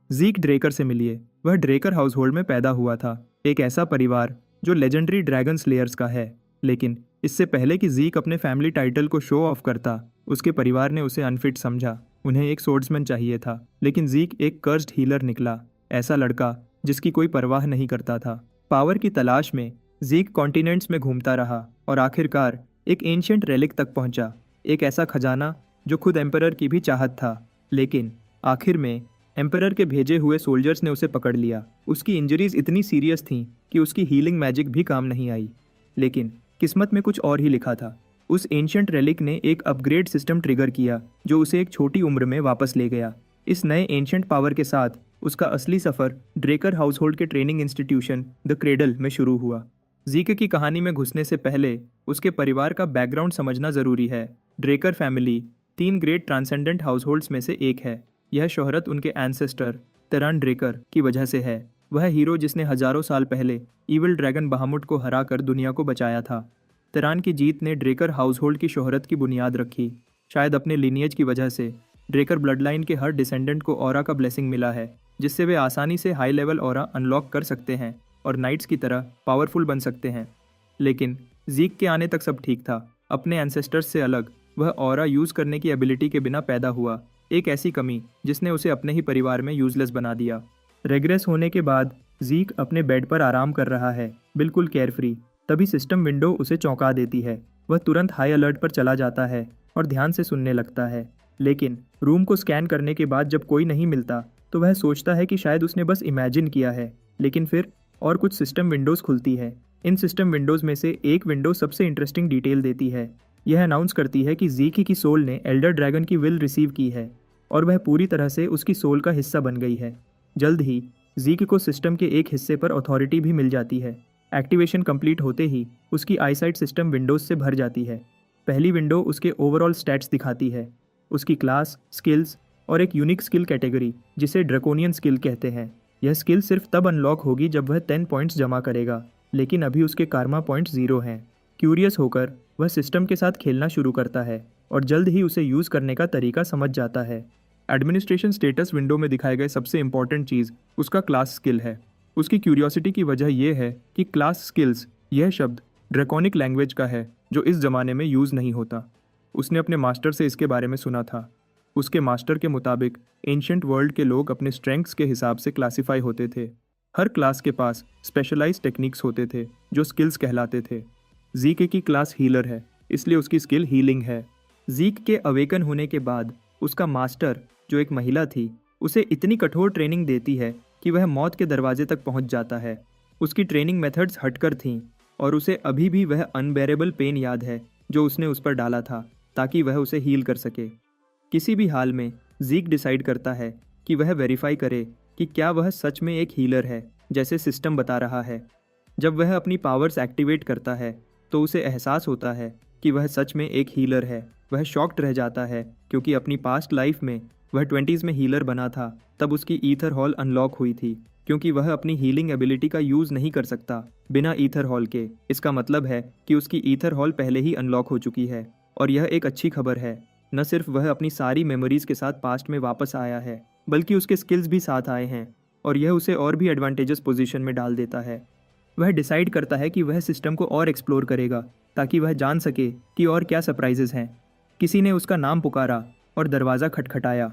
ज़ीक Drucker से मिलिए। वह ड्रेकर हाउसहोल्ड में पैदा हुआ था, एक ऐसा परिवार जो लेजेंडरी ड्रैगन स्लेयर्स का है। लेकिन इससे पहले कि ज़ीक अपने फैमिली टाइटल को शो ऑफ करता, उसके परिवार ने उसे अनफिट समझा। उन्हें एक सोर्ड्समैन चाहिए था, लेकिन ज़ीक एक कर्स्ड हीलर निकला, ऐसा लड़का जिसकी कोई परवाह नहीं करता था। पावर की तलाश में ज़ीक कॉन्टिनेंट्स में घूमता रहा और आखिरकार एक एंशिएंट रेलिक तक पहुंचा, एक ऐसा खजाना जो खुद एम्परर की भी चाहत था। लेकिन आखिर में एम्परर के भेजे हुए सोल्जर्स ने उसे पकड़ लिया। उसकी इंजरीज इतनी सीरियस थीं कि उसकी हीलिंग मैजिक भी काम नहीं आई। लेकिन किस्मत में कुछ और ही लिखा था। उस एंशिएंट रेलिक ने एक अपग्रेड सिस्टम ट्रिगर किया जो उसे एक छोटी उम्र में वापस ले गया। इस नए एंशिएंट पावर के साथ उसका असली सफ़र ड्रेकर हाउसहोल्ड के ट्रेनिंग इंस्टीट्यूशन द क्रेडल में शुरू हुआ। ज़ीक की कहानी में घुसने से पहले उसके परिवार का बैकग्राउंड समझना ज़रूरी है। Drucker family 3 great transcendent households में से एक है। यह शोहरत उनके एंसेस्टर तेरान ड्रेकर की वजह से है। वह हीरो जिसने हजारों साल पहले ईविल ड्रैगन बहामुट को हराकर दुनिया को बचाया था। तेरान की जीत ने ड्रेकर हाउसहोल्ड की शोहरत की बुनियाद रखी। शायद अपने लिनिएज की वजह से ड्रेकर ब्लडलाइन के हर डिसेंडेंट को ऑरा का ब्लेसिंग मिला है, जिससे वे आसानी से हाई लेवल ऑरा अनलॉक कर सकते हैं और नाइट्स की तरह पावरफुल बन सकते हैं। लेकिन ज़ीक के आने तक सब ठीक था। अपने एंसेस्टर्स से अलग वह ऑरा यूज़ करने की एबिलिटी के बिना पैदा हुआ, एक ऐसी कमी जिसने उसे अपने ही परिवार में यूजलेस बना दिया। रेग्रेस होने के बाद ज़ीक अपने बेड पर आराम कर रहा है, बिल्कुल केयरफ्री। तभी सिस्टम विंडो उसे चौंका देती है। वह तुरंत हाई अलर्ट पर चला जाता है और ध्यान से सुनने लगता है। लेकिन रूम को स्कैन करने के बाद जब कोई नहीं मिलता तो वह सोचता है कि शायद उसने बस इमेजिन किया है। लेकिन फिर और कुछ सिस्टम विंडोज़ खुलती है। इन सिस्टम विंडोज़ में से एक विंडो सबसे इंटरेस्टिंग डिटेल देती है। यह अनाउंस करती है कि ज़ीक की सोल ने एल्डर ड्रैगन की विल रिसीव की है और वह पूरी तरह से उसकी सोल का हिस्सा बन गई है। जल्द ही ज़ीक को सिस्टम के एक हिस्से पर अथॉरिटी भी मिल जाती है। एक्टिवेशन कंप्लीट होते ही उसकी आईसाइट सिस्टम विंडोज़ से भर जाती है। पहली विंडो उसके ओवरऑल स्टैट्स दिखाती है, उसकी क्लास, स्किल्स और एक यूनिक स्किल कैटेगरी जिसे ड्रैकोनियन स्किल कहते हैं। यह स्किल सिर्फ तब अनलॉक होगी जब वह 10 पॉइंट्स जमा करेगा, लेकिन अभी उसके कारमा पॉइंट्स 0 हैं। क्यूरियस होकर वह सिस्टम के साथ खेलना शुरू करता है और जल्द ही उसे यूज़ करने का तरीका समझ जाता है। एडमिनिस्ट्रेशन स्टेटस विंडो में दिखाए गए सबसे इंपॉर्टेंट चीज़ उसका क्लास स्किल है। उसकी क्यूरियोसिटी की वजह यह है कि क्लास स्किल्स यह शब्द ड्रैकोनिक लैंग्वेज का है जो इस ज़माने में यूज़ नहीं होता। उसने अपने मास्टर से इसके बारे में सुना था। उसके मास्टर के मुताबिक एंशिएंट वर्ल्ड के लोग अपने स्ट्रेंथ्स के हिसाब से क्लासिफाई होते थे। हर क्लास के पास स्पेशलाइज्ड टेक्निक्स होते थे जो स्किल्स कहलाते थे। ज़ीक की क्लास हीलर है, इसलिए उसकी स्किल हीलिंग है। ज़ीक के अवेकन होने के बाद उसका मास्टर, जो एक महिला थी, उसे इतनी कठोर ट्रेनिंग देती है कि वह मौत के दरवाजे तक पहुंच जाता है। उसकी ट्रेनिंग मेथड्स हटकर थीं और उसे अभी भी वह अनबेरेबल पेन याद है जो उसने उस पर डाला था ताकि वह उसे हील कर सके। किसी भी हाल में ज़ीक डिसाइड करता है कि वह वेरीफाई करे कि क्या वह सच में एक हीलर है जैसे सिस्टम बता रहा है। जब वह अपनी पावर्स एक्टिवेट करता है तो उसे एहसास होता है कि वह सच में एक हीलर है। वह शॉक्ड रह जाता है क्योंकि अपनी पास्ट लाइफ में वह 20s में हीलर बना था, तब उसकी ईथर हॉल अनलॉक हुई थी क्योंकि वह अपनी हीलिंग एबिलिटी का यूज़ नहीं कर सकता बिना ईथर हॉल के। इसका मतलब है कि उसकी ईथर हॉल पहले ही अनलॉक हो चुकी है और यह एक अच्छी खबर है। न सिर्फ वह अपनी सारी मेमोरीज के साथ पास्ट में वापस आया है, बल्कि उसके स्किल्स भी साथ आए हैं और यह उसे और भी एडवांटेजस पोजीशन में डाल देता है। वह डिसाइड करता है कि वह सिस्टम को और एक्सप्लोर करेगा ताकि वह जान सके कि और क्या सरप्राइजेस हैं। किसी ने उसका नाम पुकारा और दरवाज़ा खटखटाया।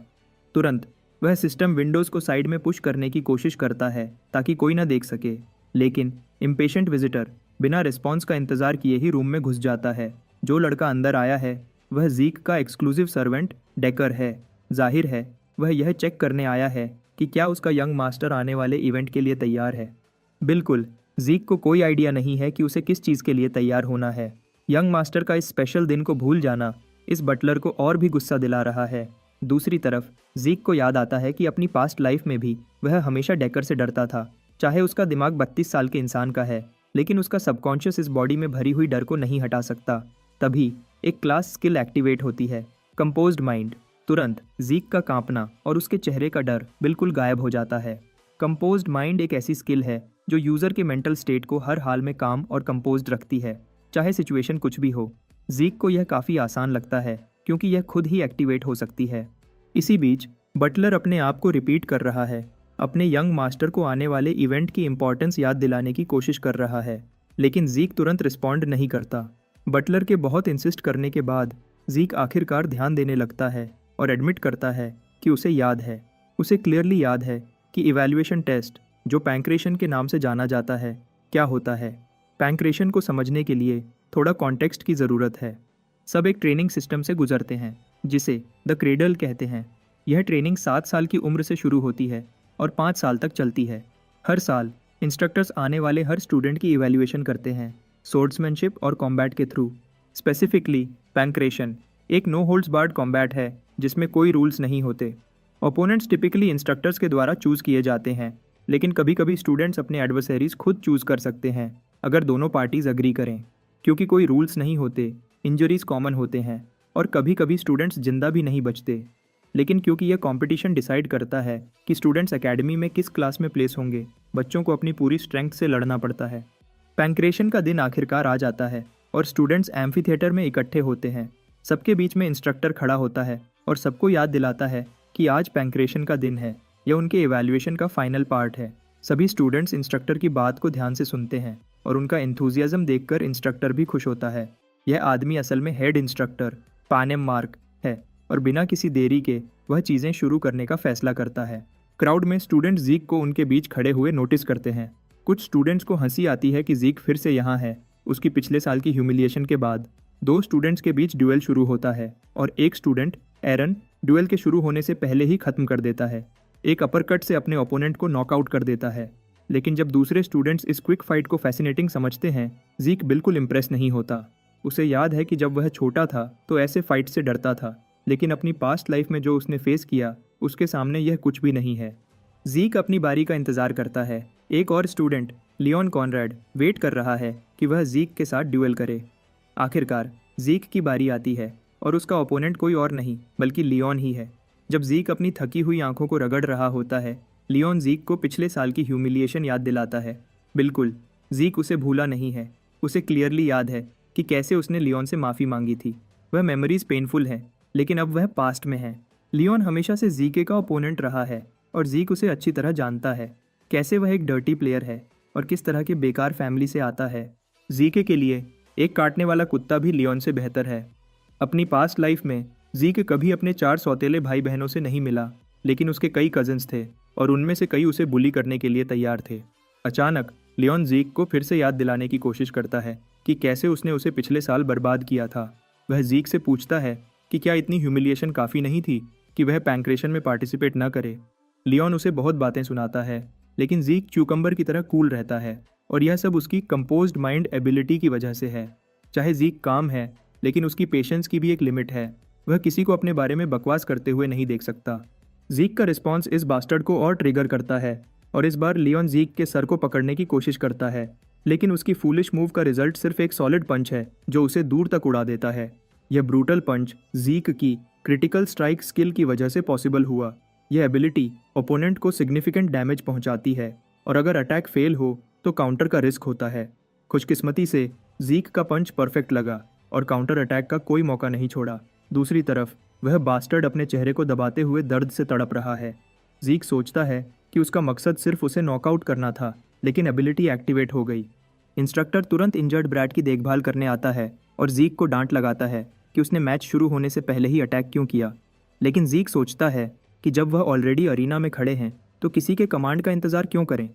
तुरंत वह सिस्टम विंडोज़ को साइड में पुश करने की कोशिश करता है ताकि कोई ना देख सके, लेकिन इम्पेशेंट विजिटर बिना रिस्पॉन्स का इंतज़ार किए ही रूम में घुस जाता है। जो लड़का अंदर आया है वह ज़ीक का एक्सक्लूसिव सर्वेंट डेकर है। जाहिर है वह यह चेक करने आया है कि क्या उसका यंग मास्टर आने वाले इवेंट के लिए तैयार है। बिल्कुल, ज़ीक को कोई आइडिया नहीं है कि उसे किस चीज़ के लिए तैयार होना है। यंग मास्टर का इस स्पेशल दिन को भूल जाना इस बटलर को और भी गुस्सा दिला रहा है। दूसरी तरफ ज़ीक को याद आता है कि अपनी पास्ट लाइफ में भी वह हमेशा डेकर से डरता था। चाहे उसका दिमाग 32 साल के इंसान का है, लेकिन उसका सबकॉन्शियस इस बॉडी में भरी हुई डर को नहीं हटा सकता। तभी एक क्लास स्किल एक्टिवेट होती है, कंपोज्ड माइंड। तुरंत ज़ीक का कांपना और उसके चेहरे का डर बिल्कुल गायब हो जाता है। कंपोज्ड माइंड एक ऐसी स्किल है जो यूज़र के मेंटल स्टेट को हर हाल में काम और कंपोज्ड रखती है, चाहे सिचुएशन कुछ भी हो। ज़ीक को यह काफ़ी आसान लगता है क्योंकि यह खुद ही एक्टिवेट हो सकती है। इसी बीच बटलर अपने आप को रिपीट कर रहा है, अपने यंग मास्टर को आने वाले इवेंट की इम्पोर्टेंस याद दिलाने की कोशिश कर रहा है, लेकिन जीक तुरंत रिस्पॉन्ड नहीं करता। बटलर के बहुत इंसिस्ट करने के बाद जीक आखिरकार ध्यान देने लगता है और एडमिट करता है कि उसे याद है, उसे क्लियरली याद है कि इवैल्यूएशन टेस्ट, जो पैंक्रेशन के नाम से जाना जाता है, क्या होता है। पैंक्रेशन को समझने के लिए थोड़ा कॉन्टेक्स्ट की ज़रूरत है। सब एक ट्रेनिंग सिस्टम से गुजरते हैं जिसे द क्रेडल कहते हैं। यह ट्रेनिंग 7 साल की उम्र से शुरू होती है और 5 साल तक चलती है। हर साल इंस्ट्रक्टर्स आने वाले हर स्टूडेंट की इवैल्यूएशन करते हैं, सोर्ड्समैनशिप और कॉम्बैट के थ्रू। स्पेसिफिकली पैंक्रेशन एक नो होल्ड्स बार्ड कॉम्बैट है जिसमें कोई रूल्स नहीं होते। ओपोनेंट्स टिपिकली इंस्ट्रक्टर्स के द्वारा चूज़ किए जाते हैं, लेकिन कभी कभी स्टूडेंट्स अपने एडवर्सरीज खुद चूज़ कर सकते हैं अगर दोनों पार्टीज अग्री करें। क्योंकि कोई रूल्स नहीं होते, इंजरीज कॉमन होते हैं और कभी कभी स्टूडेंट्स जिंदा भी नहीं बचते। लेकिन क्योंकि यह कंपटीशन डिसाइड करता है कि स्टूडेंट्स एकेडमी में किस क्लास में प्लेस होंगे, बच्चों को अपनी पूरी स्ट्रेंथ से लड़ना पड़ता है। पैंक्रेशन का दिन आखिरकार आ जाता है और स्टूडेंट्स एम्फी थिएटर में इकट्ठे होते हैं। सबके बीच में इंस्ट्रक्टर खड़ा होता है और सबको याद दिलाता है कि आज पैंक्रेशन का दिन है। यह उनके इवैल्यूएशन का फाइनल पार्ट है। सभी स्टूडेंट्स इंस्ट्रक्टर की बात को ध्यान से सुनते हैं और उनका एंथुजियाज्म देखकर इंस्ट्रक्टर भी खुश होता है। यह आदमी असल में हेड इंस्ट्रक्टर पानेम मार्क है और बिना किसी देरी के वह चीज़ें शुरू करने का फैसला करता है। क्राउड में स्टूडेंट्स जीक को उनके बीच खड़े हुए नोटिस करते हैं। कुछ स्टूडेंट्स को हंसी आती है कि जीक फिर से यहाँ है। उसकी पिछले साल की ह्यूमिलिएशन के बाद 2 स्टूडेंट्स के बीच ड्यूएल शुरू होता है और एक स्टूडेंट एरन ड्यूएल के शुरू होने से पहले ही खत्म कर देता है। एक अपरकट से अपने ओपोनेंट को नॉकआउट कर देता है। लेकिन जब दूसरे स्टूडेंट्स इस क्विक फाइट को फैसिनेटिंग समझते हैं, जीक बिल्कुल इम्प्रेस नहीं होता। उसे याद है कि जब वह छोटा था तो ऐसे फाइट से डरता था, लेकिन अपनी पास्ट लाइफ में जो उसने फेस किया उसके सामने यह कुछ भी नहीं है। जीक अपनी बारी का इंतज़ार करता है। एक और स्टूडेंट लियोन कॉनराड वेट कर रहा है कि वह जीक के साथ ड्यूएल करे। आखिरकार जीक की बारी आती है और उसका ओपोनेंट कोई और नहीं बल्कि लियोन ही है। जब जीक अपनी थकी हुई आंखों को रगड़ रहा होता है, लियोन जीक को पिछले साल की ह्यूमिलिएशन याद दिलाता है। बिल्कुल, जीक उसे भूला नहीं है। उसे क्लियरली याद है कि कैसे उसने लियोन से माफ़ी मांगी थी। वह मेमोरीज पेनफुल है, लेकिन अब वह पास्ट में है। लियोन हमेशा से जीके का ओपोनेंट रहा है और जीक उसे अच्छी तरह जानता है, कैसे वह एक डर्टी प्लेयर है और किस तरह के बेकार फैमिली से आता है। जीके के लिए एक काटने वाला कुत्ता भी लियोन से बेहतर है। अपनी पास्ट लाइफ में जीक कभी अपने 4 सौतेले भाई बहनों से नहीं मिला, लेकिन उसके कई कजन्स थे और उनमें से कई उसे बुली करने के लिए तैयार थे। अचानक लियोन जीक को फिर से याद दिलाने की कोशिश करता है कि कैसे उसने उसे पिछले साल बर्बाद किया था। वह जीक से पूछता है कि क्या इतनी ह्यूमिलिएशन काफ़ी नहीं थी कि वह पैंक्रेशन में पार्टिसिपेट न करे। लियोन उसे बहुत बातें सुनाता है, लेकिन जीक क्यूकम्बर की तरह कूल रहता है और यह सब उसकी कंपोज्ड माइंड एबिलिटी की वजह से है। चाहे जीक काम है, लेकिन उसकी पेशेंस की भी एक लिमिट है। वह किसी को अपने बारे में बकवास करते हुए नहीं देख सकता। जीक का रिस्पॉन्स इस बास्टर्ड को और ट्रिगर करता है और इस बार लियोन जीक के सर को पकड़ने की कोशिश करता है, लेकिन उसकी फूलिश मूव का रिजल्ट सिर्फ एक सॉलिड पंच है जो उसे दूर तक उड़ा देता है। यह ब्रूटल पंच जीक की क्रिटिकल स्ट्राइक स्किल की वजह से पॉसिबल हुआ। यह एबिलिटी ओपोनेंट को सिग्निफिकेंट डैमेज पहुंचाती है और अगर अटैक फेल हो तो काउंटर का रिस्क होता है। खुशकिस्मती से जीक का पंच परफेक्ट लगा और काउंटर अटैक का कोई मौका नहीं छोड़ा। दूसरी तरफ वह बास्टर्ड अपने चेहरे को दबाते हुए दर्द से तड़प रहा है। जीक सोचता है कि उसका मकसद सिर्फ उसे नॉकआउट करना था, लेकिन एबिलिटी एक्टिवेट हो गई। इंस्ट्रक्टर तुरंत इंजर्ड ब्रैड की देखभाल करने आता है और जीक को डांट लगाता है कि उसने मैच शुरू होने से पहले ही अटैक क्यों किया। लेकिन जीक सोचता है कि जब वह ऑलरेडी अरीना में खड़े हैं तो किसी के कमांड का इंतज़ार क्यों करें।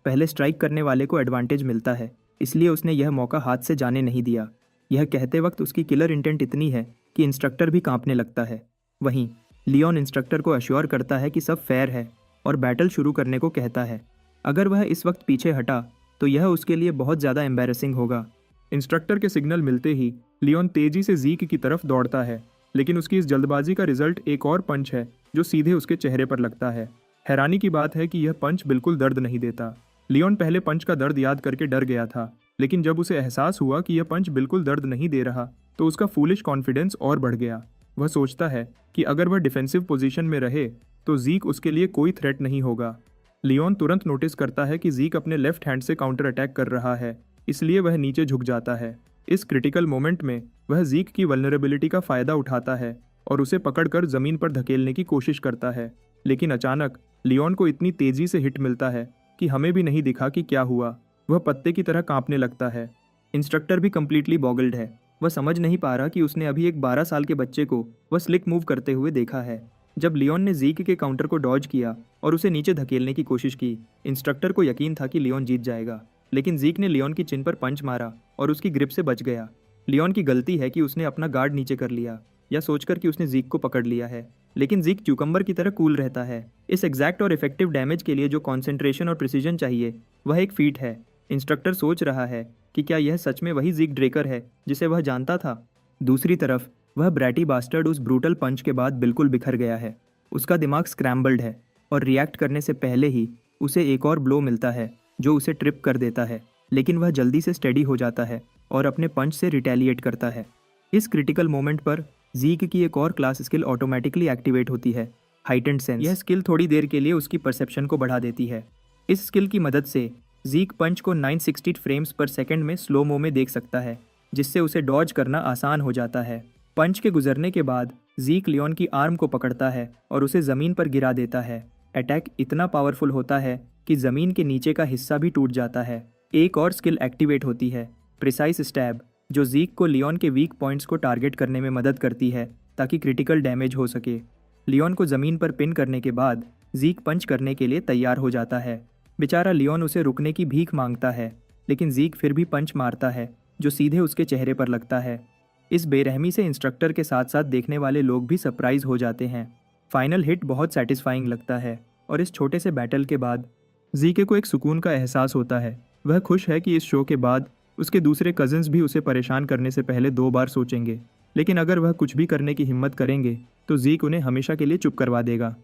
पहले स्ट्राइक करने वाले को एडवांटेज मिलता है, इसलिए उसने यह मौका हाथ से जाने नहीं दिया। यह कहते वक्त उसकी किलर इंटेंट इतनी है कि इंस्ट्रक्टर भी कांपने लगता है। वहीं लियोन इंस्ट्रक्टर को अश्योर करता है कि सब फेयर है और बैटल शुरू करने को कहता है। अगर वह इस वक्त पीछे हटा तो यह उसके लिए बहुत ज़्यादा एम्बैरेसिंग होगा। इंस्ट्रक्टर के सिग्नल मिलते ही लियोन तेजी से जीक की तरफ दौड़ता है, लेकिन उसकी इस जल्दबाजी का रिजल्ट एक और पंच है जो सीधे उसके चेहरे पर लगता है। हैरानी की बात है कि यह पंच बिल्कुल दर्द नहीं देता। लियोन पहले पंच का दर्द याद करके डर गया था, लेकिन जब उसे एहसास हुआ कि यह पंच बिल्कुल दर्द नहीं दे रहा तो उसका फूलिश कॉन्फिडेंस और बढ़ गया। वह सोचता है कि अगर वह डिफेंसिव पोजीशन में रहे तो जीक उसके लिए कोई थ्रेट नहीं होगा। लियोन तुरंत नोटिस करता है कि जीक अपने लेफ्ट हैंड से काउंटर अटैक कर रहा है, इसलिए वह नीचे झुक जाता है। इस क्रिटिकल मोमेंट में वह जीक की वल्नरेबिलिटी का फ़ायदा उठाता है और उसे पकड़कर ज़मीन पर धकेलने की कोशिश करता है। लेकिन अचानक लियोन को इतनी तेजी से हिट मिलता है कि हमें भी नहीं दिखा कि क्या हुआ। वह पत्ते की तरह कांपने लगता है। इंस्ट्रक्टर भी कंप्लीटली बॉगल्ड है। वह समझ नहीं पा रहा कि उसने अभी एक 12 साल के बच्चे को वह स्लिक मूव करते हुए देखा है। जब लियोन ने जीक के काउंटर को डॉज किया और उसे नीचे धकेलने की कोशिश की, इंस्ट्रक्टर को यकीन था कि लियोन जीत जाएगा, लेकिन जीक ने लियोन की चिन पर पंच मारा और उसकी ग्रिप से बच गया। लियोन की गलती है कि उसने अपना गार्ड नीचे कर लिया, या सोचकर कि उसने जीक को पकड़ लिया है, लेकिन जीक क्यूकम्बर की तरह कूल रहता है। इस एग्जैक्ट और इफेक्टिव डैमेज के लिए जो कॉन्सेंट्रेशन और प्रिसीजन चाहिए वह एक फीट है। इंस्ट्रक्टर सोच रहा है कि क्या यह सच में वही जीक ड्रेकर है जिसे वह जानता था। दूसरी तरफ वह ब्रैटी बास्टर्ड उस ब्रूटल पंच के बाद बिल्कुल बिखर गया है। उसका दिमाग स्क्रैम्बल्ड है और रिएक्ट करने से पहले ही उसे एक और ब्लो मिलता है जो उसे ट्रिप कर देता है, लेकिन वह जल्दी से स्टेडी हो जाता है और अपने पंच से रिटेलिएट करता है। इस क्रिटिकल मोमेंट पर जीक की एक और क्लास स्किल ऑटोमेटिकली एक्टिवेट होती है, हाइटेंड सेंस। यह स्किल थोड़ी देर के लिए उसकी परसेप्शन को बढ़ा देती है। इस स्किल की मदद से जीक पंच को 960 फ्रेम्स पर सेकंड में स्लो मो में देख सकता है, जिससे उसे डॉज करना आसान हो जाता है। पंच के गुजरने के बाद जीक लियोन की आर्म को पकड़ता है और उसे ज़मीन पर गिरा देता है। अटैक इतना पावरफुल होता है कि ज़मीन के नीचे का हिस्सा भी टूट जाता है। एक और स्किल एक्टिवेट होती है, प्रिसाइज स्टैब, जो जीक को लियोन के वीक पॉइंट्स को टारगेट करने में मदद करती है ताकि क्रिटिकल डैमेज हो सके। लियोन को ज़मीन पर पिन करने के बाद जीक पंच करने के लिए तैयार हो जाता है। बेचारा लियोन उसे रुकने की भीख मांगता है, लेकिन जीक फिर भी पंच मारता है जो सीधे उसके चेहरे पर लगता है। इस बेरहमी से इंस्ट्रक्टर के साथ साथ देखने वाले लोग भी सरप्राइज हो जाते हैं। फाइनल हिट बहुत सेटिस्फाइंग लगता है और इस छोटे से बैटल के बाद जीके को एक सुकून का एहसास होता है। वह खुश है कि इस शो के बाद उसके दूसरे कजिन्स भी उसे परेशान करने से पहले 2 बार सोचेंगे, लेकिन अगर वह कुछ भी करने की हिम्मत करेंगे तो जीक उन्हें हमेशा के लिए चुप करवा देगा।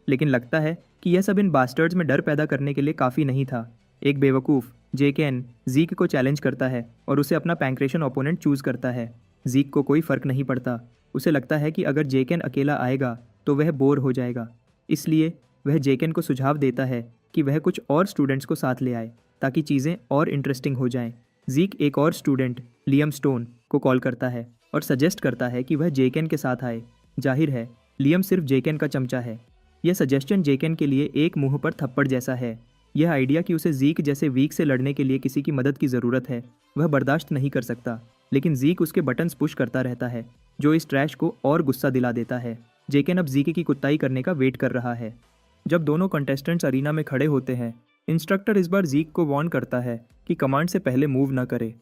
लेकिन लगता है कि यह सब इन बास्टर्ड्स में डर पैदा करने के लिए काफ़ी नहीं था। एक बेवकूफ़ जेकेन जीक को चैलेंज करता है और उसे अपना पैंक्रेशन ओपोनेंट चूज़ करता है। जीक को कोई फ़र्क नहीं पड़ता। उसे लगता है कि अगर जेकेन अकेला आएगा तो वह बोर हो जाएगा, इसलिए वह जेकेन को सुझाव देता है कि वह कुछ और स्टूडेंट्स को साथ ले आए ताकि चीज़ें और इंटरेस्टिंग हो जाएं। जीक एक और स्टूडेंट लियम स्टोन को कॉल करता है और सजेस्ट करता है कि वह जेकेन के साथ आए। जाहिर है लियम सिर्फ जेकेन का चमचा है। यह सजेशन जेकेन के लिए एक मुंह पर थप्पड़ जैसा है। यह आइडिया कि उसे जीक जैसे वीक से लड़ने के लिए किसी की मदद की ज़रूरत है वह बर्दाश्त नहीं कर सकता, लेकिन जीक उसके बटन्स पुश करता रहता है जो इस ट्रैश को और गुस्सा दिला देता है। जेकेन अब जीके की कुत्ताई करने का वेट कर रहा है। जब दोनों कंटेस्टेंट्स अरीना में खड़े होते हैं, इंस्ट्रक्टर इस बार जीक को वार्न करता है कि कमांड से पहले मूव न करे,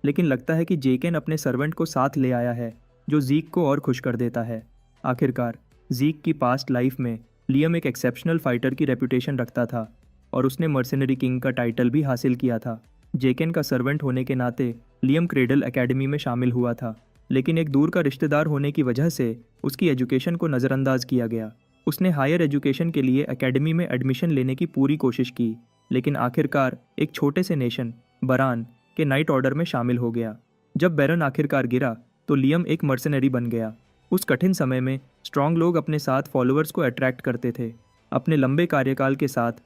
लेकिन लगता है कि जेकेन अपने सर्वेंट को साथ ले आया है जो जीक को और खुश कर देता है। आखिरकार जीक की पास्ट लाइफ में लियम एक एक्सेप्शनल फाइटर की रेपुटेशन रखता था और उसने मर्सिनरी किंग का टाइटल भी हासिल किया था। जेकेन का सर्वेंट होने के नाते लियम क्रेडल एकेडमी में शामिल हुआ था, लेकिन एक दूर का रिश्तेदार होने की वजह से उसकी एजुकेशन को नज़रअंदाज किया गया। उसने हायर एजुकेशन के लिए एकेडमी में एडमिशन लेने की पूरी कोशिश की, लेकिन आखिरकार एक छोटे से नेशन बरान के नाइट ऑर्डर में शामिल हो गया। जब बैरन आखिरकार गिरा तो लियम एक मर्सनरी बन गया। उस कठिन समय में स्ट्रॉन्ग लोग अपने साथ फॉलोअर्स को अट्रैक्ट करते थे। अपने लंबे कार्यकाल के साथ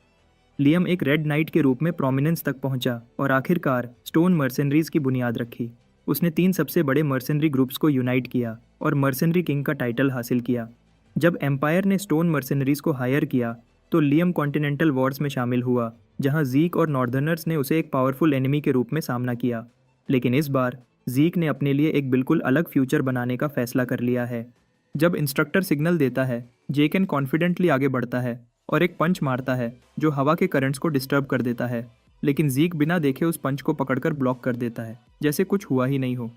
लियम एक रेड नाइट के रूप में प्रोमिनेंस तक पहुंचा और आखिरकार स्टोन मर्सनरीज की बुनियाद रखी। उसने 3 सबसे बड़े मर्सनरी ग्रुप्स को यूनाइट किया और मर्सनरी किंग का टाइटल हासिल किया। जब एम्पायर ने स्टोन मर्सनरीज को हायर किया तो लियम कॉन्टिनेंटल वॉर्स में शामिल हुआ, जहां जीक और नॉर्दर्नर्स ने उसे एक पावरफुल एनिमी के रूप में सामना किया। लेकिन इस बार जीक ने अपने लिए एक बिल्कुल अलग फ्यूचर बनाने का फैसला कर लिया है। जब इंस्ट्रक्टर सिग्नल देता है, जेकेन कॉन्फिडेंटली आगे बढ़ता है और एक पंच मारता है जो हवा के करंट्स को डिस्टर्ब कर देता है, लेकिन जीक बिना देखे उस पंच को पकड़कर ब्लॉक कर देता है जैसे कुछ हुआ ही नहीं हो।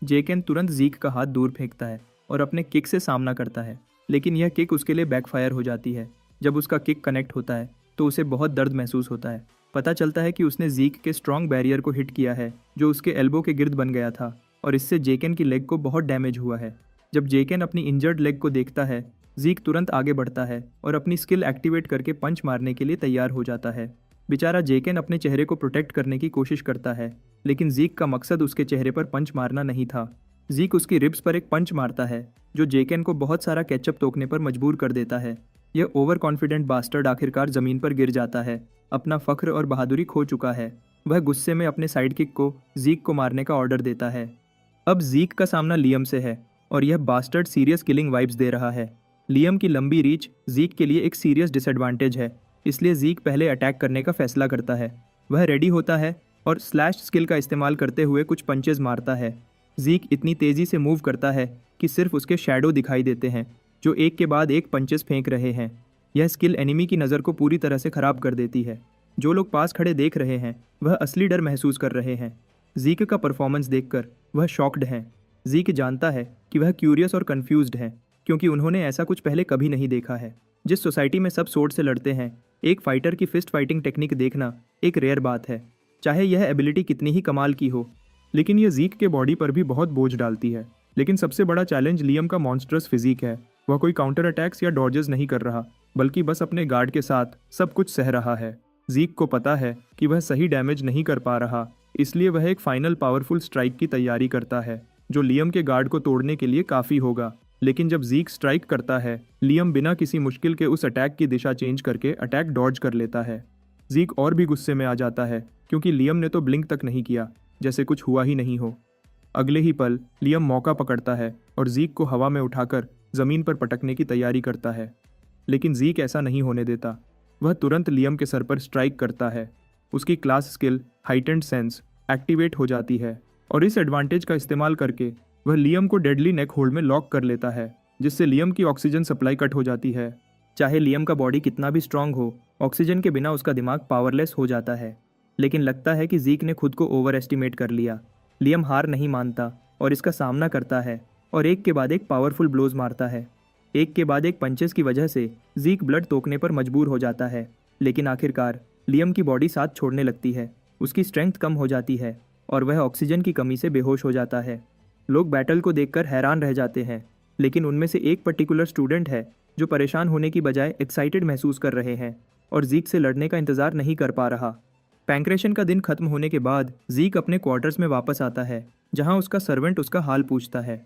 जेकेन तुरंत जीक का हाथ दूर फेंकता है और अपने किक से सामना करता है, लेकिन यह किक उसके लिए बैकफायर हो जाती है। जब उसका किक कनेक्ट होता है तो उसे बहुत दर्द महसूस होता है। पता चलता है कि उसने जीक के स्ट्रॉन्ग बैरियर को हिट किया है जो उसके एल्बो के गिर्द बन गया था और इससे जेकेन की लेग को बहुत डैमेज हुआ है। जब जेकेन अपनी इंजर्ड लेग को देखता है, जीक तुरंत आगे बढ़ता है और अपनी स्किल एक्टिवेट करके पंच मारने के लिए तैयार हो जाता है। बेचारा जेकेन अपने चेहरे को प्रोटेक्ट करने की कोशिश करता है, लेकिन जीक का मकसद उसके चेहरे पर पंच मारना नहीं था। जीक उसकी रिब्स पर एक पंच मारता है जो जेकेन को बहुत सारा केचप तोकने पर मजबूर कर देता है। यह ओवर कॉन्फिडेंट बास्टर्ड आखिरकार ज़मीन पर गिर जाता है। अपना फख्र और बहादुरी खो चुका है। वह गुस्से में अपने साइड किक को जीक को मारने का ऑर्डर देता है। अब जीक का सामना लियम से है और यह बास्टर्ड सीरियस किलिंग वाइब्स दे रहा है। लियम की लंबी रीच जीक के लिए एक सीरियस डिसएडवांटेज है, इसलिए जीक पहले अटैक करने का फैसला करता है। वह रेडी होता है और स्लैश स्किल का इस्तेमाल करते हुए कुछ पंचेज मारता है। जीक इतनी तेज़ी से मूव करता है कि सिर्फ उसके शैडो दिखाई देते हैं, जो एक के बाद एक पंचेस फेंक रहे हैं। यह स्किल एनिमी की नज़र को पूरी तरह से ख़राब कर देती है। जो लोग पास खड़े देख रहे हैं वह असली डर महसूस कर रहे हैं। जीक का परफॉर्मेंस देखकर वह शॉक्ड हैं। जीक जानता है कि वह क्यूरियस और कंफ्यूज्ड है, क्योंकि उन्होंने ऐसा कुछ पहले कभी नहीं देखा है। जिस सोसाइटी में सब स्वॉर्ड से लड़ते हैं, एक फाइटर की फिस्ट फाइटिंग टेक्निक देखना एक रेयर बात है, चाहे यह एबिलिटी कितनी ही कमाल की हो। लेकिन यह जीक के बॉडी पर भी बहुत बोझ डालती है। लेकिन सबसे बड़ा चैलेंज लियम का मॉन्स्टरस फिजिक है। वह कोई काउंटर अटैक्स या डॉजेस नहीं कर रहा, बल्कि बस अपने गार्ड के साथ सब कुछ सह रहा है। जीक को पता है कि वह सही डैमेज नहीं कर पा रहा, इसलिए वह एक फाइनल पावरफुल स्ट्राइक की तैयारी करता है, जो लियम के गार्ड को तोड़ने के लिए काफ़ी होगा। लेकिन जब जीक स्ट्राइक करता है, लियम बिना किसी मुश्किल के उस अटैक की दिशा चेंज करके अटैक डॉज कर लेता है। जीक और भी गुस्से में आ जाता है, क्योंकि लियम ने तो ब्लिंक तक नहीं किया, जैसे कुछ हुआ ही नहीं हो। अगले ही पल लियम मौका पकड़ता है और जीक को हवा में उठाकर ज़मीन पर पटकने की तैयारी करता है। लेकिन जीक ऐसा नहीं होने देता। वह तुरंत लियम के सर पर स्ट्राइक करता है। उसकी class skill heightened sense activate हो जाती है और इस एडवांटेज का इस्तेमाल करके वह लियम को डेडली नेक होल्ड में लॉक कर लेता है, जिससे लियम की ऑक्सीजन सप्लाई कट हो जाती है। चाहे लियम का बॉडी कितना भी स्ट्रांग हो, ऑक्सीजन के बिना उसका दिमाग पावरलेस हो जाता है। लेकिन लगता है कि जीक ने खुद को ओवर एस्टिमेट कर लिया। लियम हार नहीं मानता और इसका सामना करता है और एक के बाद एक पावरफुल ब्लोज मारता है। एक के बाद एक पंचेस की वजह से जीक ब्लड तोकने पर मजबूर हो जाता है। लेकिन आखिरकार लियम की बॉडी साथ छोड़ने लगती है। उसकी स्ट्रेंथ कम हो जाती है और वह ऑक्सीजन की कमी से बेहोश हो जाता है। लोग बैटल को देखकर हैरान रह जाते हैं, लेकिन उनमें से एक पर्टिकुलर स्टूडेंट है जो परेशान होने की बजाय एक्साइटेड महसूस कर रहे हैं और जीक से लड़ने का इंतज़ार नहीं कर पा रहा। पैंक्रेशन का दिन खत्म होने के बाद जीक अपने क्वार्टर्स में वापस आता है, जहां उसका सर्वेंट उसका हाल पूछता है।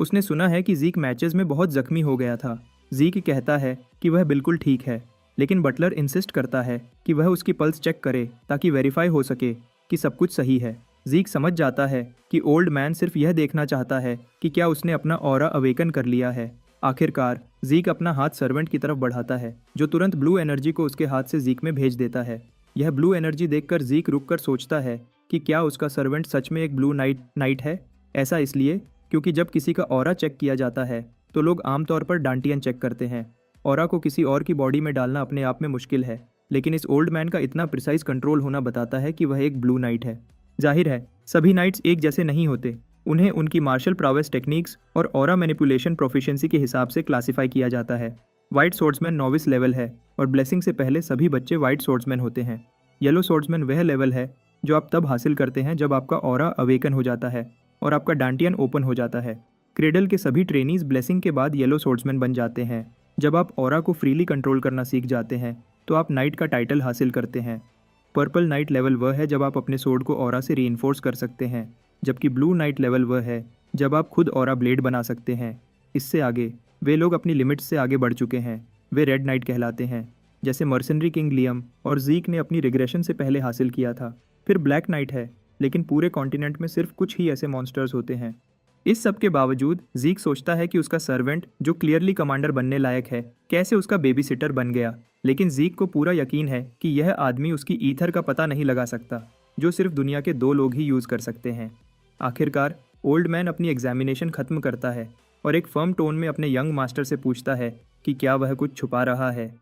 उसने सुना है कि जीक मैचेस में बहुत जख्मी हो गया था। जीक कहता है कि वह बिल्कुल ठीक है, लेकिन बटलर इंसिस्ट करता है कि वह उसकी पल्स चेक करे ताकि वेरीफाई हो सके कि सब कुछ सही है। जीक समझ जाता है कि ओल्ड मैन सिर्फ यह देखना चाहता है कि क्या उसने अपना ऑरा अवेकन कर लिया है। आखिरकार जीक अपना हाथ सर्वेंट की तरफ बढ़ाता है, जो तुरंत ब्लू एनर्जी को उसके हाथ से जीक में भेज देता है। यह ब्लू एनर्जी देखकर जीक रुककर सोचता है कि क्या उसका सर्वेंट सच में एक ब्लू नाइट है। ऐसा इसलिए क्योंकि जब किसी का ऑरा चेक किया जाता है तो लोग आमतौर पर डांटियन चेक करते हैं। ऑरा को किसी और की बॉडी में डालना अपने आप में मुश्किल है, लेकिन इस ओल्ड मैन का इतना प्रिसाइज कंट्रोल होना बताता है कि वह एक ब्लू नाइट है। जाहिर है सभी नाइट्स एक जैसे नहीं होते। उन्हें उनकी मार्शल प्रावेस टेक्निक्स और ऑरा मैनिपुलेशन प्रोफिशिएंसी के हिसाब से क्लासिफाई किया जाता है। वाइट सोर्ड्समैन नोविस लेवल है और ब्लेसिंग से पहले सभी बच्चे वाइट सोर्ड्समैन होते हैं। येलो सोर्ड्समैन वह लेवल है जो आप तब हासिल करते हैं जब आपका ऑरा अवेकन हो जाता है और आपका डांटियन ओपन हो जाता है। क्रेडल के सभी ट्रेनीज ब्लेसिंग के बाद येलो सोर्ड्समैन बन जाते हैं। जब आप ऑरा को फ्रीली कंट्रोल करना सीख जाते हैं तो आप नाइट का टाइटल हासिल करते हैं। पर्पल नाइट लेवल वह है जब आप अपने सोर्ड को ऑरा से रीइंफोर्स कर सकते हैं, जबकि ब्लू नाइट लेवल वह है जब आप खुद ऑरा ब्लेड बना सकते हैं। इससे आगे वे लोग अपनी लिमिट्स से आगे बढ़ चुके हैं। वे रेड नाइट कहलाते हैं, जैसे मर्सनरी किंग लियम और जीक ने अपनी रिग्रेशन से पहले हासिल किया था। फिर ब्लैक नाइट है, लेकिन पूरे कॉन्टिनेंट में सिर्फ कुछ ही ऐसे मॉन्स्टर्स होते हैं। इस सब के बावजूद जीक सोचता है कि उसका सर्वेंट, जो क्लियरली कमांडर बनने लायक है, कैसे उसका बेबी सिटर बन गया। लेकिन जीक को पूरा यकीन है कि यह आदमी उसकी ईथर का पता नहीं लगा सकता, जो सिर्फ दुनिया के 2 लोग ही यूज़ कर सकते हैं। आखिरकार ओल्ड मैन अपनी एग्जामिनेशन खत्म करता है और एक फर्म टोन में अपने यंग मास्टर से पूछता है कि क्या वह कुछ छुपा रहा है।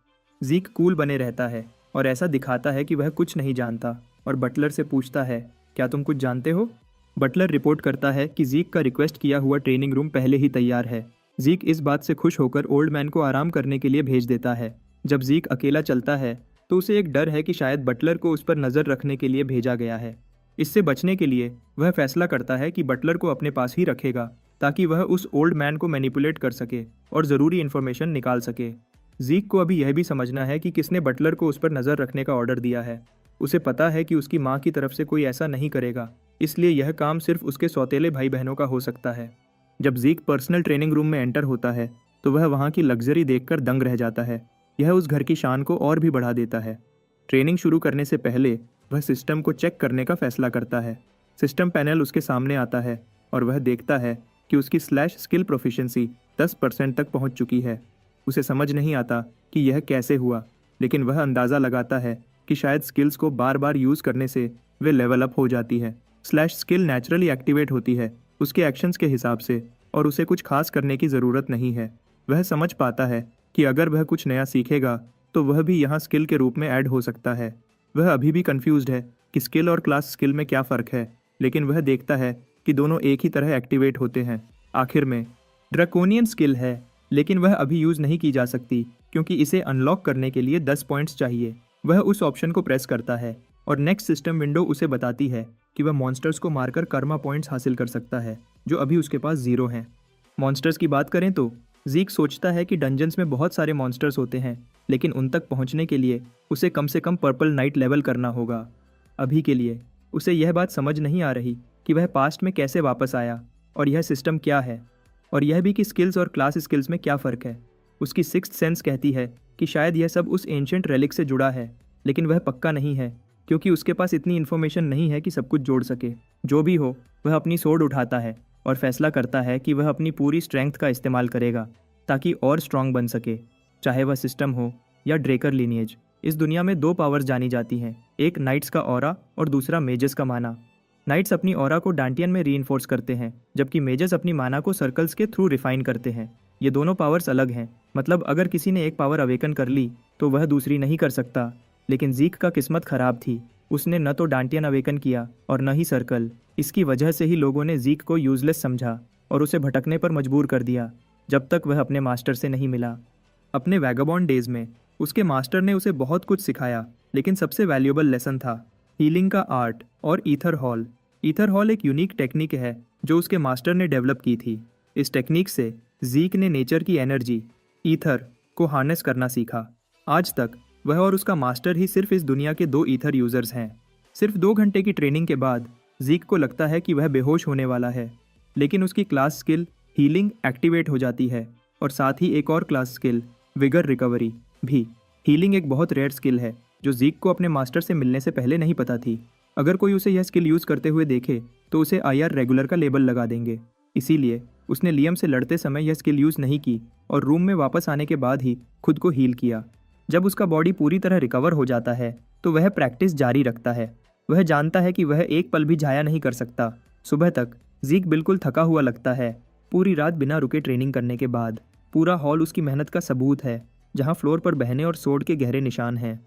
जीक कूल बने रहता है और ऐसा दिखाता है कि वह कुछ नहीं जानता और बटलर से पूछता है, क्या तुम कुछ जानते हो? बटलर रिपोर्ट करता है कि जीक का रिक्वेस्ट किया हुआ ट्रेनिंग रूम पहले ही तैयार है। जीक इस बात से खुश होकर ओल्ड मैन को आराम करने के लिए भेज देता है। जब जीक अकेला चलता है तो उसे एक डर है कि शायद बटलर को उस पर नज़र रखने के लिए भेजा गया है। इससे बचने के लिए वह फैसला करता है कि बटलर को अपने पास ही रखेगा, ताकि वह उस ओल्ड मैन को मैनिपुलेट कर सके और ज़रूरी इन्फॉर्मेशन निकाल सके। जीक को अभी यह भी समझना है कि किसने बटलर को उस पर नज़र रखने का ऑर्डर दिया है। उसे पता है कि उसकी माँ की तरफ से कोई ऐसा नहीं करेगा, इसलिए यह काम सिर्फ उसके सौतेले भाई बहनों का हो सकता है। जब जीक पर्सनल ट्रेनिंग रूम में एंटर होता है तो वह वहाँ की लग्जरी देखकर दंग रह जाता है। यह उस घर की शान को और भी बढ़ा देता है। ट्रेनिंग शुरू करने से पहले वह सिस्टम को चेक करने का फैसला करता है। सिस्टम पैनल उसके सामने आता है और वह देखता है कि उसकी स्लैश स्किल प्रोफिशिएंसी 10% तक पहुंच चुकी है। उसे समझ नहीं आता कि यह कैसे हुआ, लेकिन वह अंदाज़ा लगाता है कि शायद स्किल्स को बार बार यूज़ करने से वे लेवल अप हो जाती है। स्लैश स्किल नेचुरली एक्टिवेट होती है उसके एक्शंस के हिसाब से और उसे कुछ खास करने की ज़रूरत नहीं है। वह समझ पाता है कि अगर वह कुछ नया सीखेगा तो वह भी यहाँ स्किल के रूप में ऐड हो सकता है। वह अभी भी कंफ्यूज्ड है कि स्किल और क्लास स्किल में क्या फ़र्क है, लेकिन वह देखता है कि दोनों एक ही तरह एक्टिवेट होते हैं। आखिर में ड्रैकोनियन स्किल है, लेकिन वह अभी यूज़ नहीं की जा सकती क्योंकि इसे अनलॉक करने के लिए 10 पॉइंट्स चाहिए। वह उस ऑप्शन को प्रेस करता है और नेक्स्ट सिस्टम विंडो उसे बताती है कि वह मॉन्स्टर्स को मारकर कर्मा पॉइंट्स हासिल कर सकता है, जो अभी उसके पास 0 हैं। मॉन्स्टर्स की बात करें तो ज़ीक सोचता है कि डंजन्स में बहुत सारे मॉन्स्टर्स होते हैं, लेकिन उन तक पहुंचने के लिए उसे कम से कम पर्पल नाइट लेवल करना होगा। अभी के लिए उसे यह बात समझ नहीं आ रही कि वह पास्ट में कैसे वापस आया और यह सिस्टम क्या है, और यह भी कि स्किल्स और क्लास स्किल्स में क्या फ़र्क है। उसकी सिक्स्थ सेंस कहती है कि शायद यह सब उस एंशिएंट रेलिक से जुड़ा है, लेकिन वह पक्का नहीं है क्योंकि उसके पास इतनी इन्फॉर्मेशन नहीं है कि सब कुछ जोड़ सके। जो भी हो, वह अपनी सोर्ड उठाता है और फैसला करता है कि वह अपनी पूरी स्ट्रेंथ का इस्तेमाल करेगा ताकि और स्ट्रांग बन सके, चाहे वह सिस्टम हो या ड्रेकर लीनिएज। इस दुनिया में 2 पावर्स जानी जाती हैं, एक नाइट्स का ऑरा और दूसरा मेजस का माना। नाइट्स अपनी ऑरा को डांटियन में रीइंफोर्स करते हैं, जबकि मेजस अपनी माना को सर्कल्स के थ्रू रिफाइन करते हैं। ये दोनों पावर्स अलग हैं, मतलब अगर किसी ने एक पावर अवेकन कर ली तो वह दूसरी नहीं कर सकता। लेकिन ज़ीक का किस्मत खराब थी, उसने न तो डांटियन अवेकन किया और न ही सर्कल। इसकी वजह से ही लोगों ने ज़ीक को यूजलेस समझा और उसे भटकने पर मजबूर कर दिया जब तक वह अपने मास्टर से नहीं मिला। अपने वैगाबॉन्ड डेज में उसके मास्टर ने उसे बहुत कुछ सिखाया, लेकिन सबसे वैल्यूएबल लेसन था हीलिंग का आर्ट और ईथर हॉल। ईथर हॉल एक यूनिक टेक्निक है जो उसके मास्टर ने डेवलप की थी। इस टेक्निक से ज़ीक ने नेचर की एनर्जी ईथर को हार्नेस करना सीखा। आज तक वह और उसका मास्टर ही सिर्फ इस दुनिया के 2 ईथर यूजर्स हैं। सिर्फ 2 घंटे की ट्रेनिंग के बाद ज़ीक को लगता है कि वह बेहोश होने वाला है, लेकिन उसकी क्लास स्किल हीलिंग एक्टिवेट हो जाती है और साथ ही एक और क्लास स्किल विगर रिकवरी भी। हीलिंग एक बहुत रेयर स्किल है जो ज़ीक को अपने मास्टर से मिलने से पहले नहीं पता थी। अगर कोई उसे यह स्किल यूज़ करते हुए देखे तो उसे IR रेगुलर का लेबल लगा देंगे। इसीलिए उसने लियम से लड़ते समय यह स्किल यूज़ नहीं की और रूम में वापस आने के बाद ही खुद को हील किया। जब उसका बॉडी पूरी तरह रिकवर हो जाता है तो वह प्रैक्टिस जारी रखता है। वह जानता है कि वह एक पल भी जाया नहीं कर सकता। सुबह तक ज़ीक बिल्कुल थका हुआ लगता है। पूरी रात बिना रुके ट्रेनिंग करने के बाद पूरा हॉल उसकी मेहनत का सबूत है, जहाँ फ्लोर पर बहने और सोड के गहरे निशान हैं।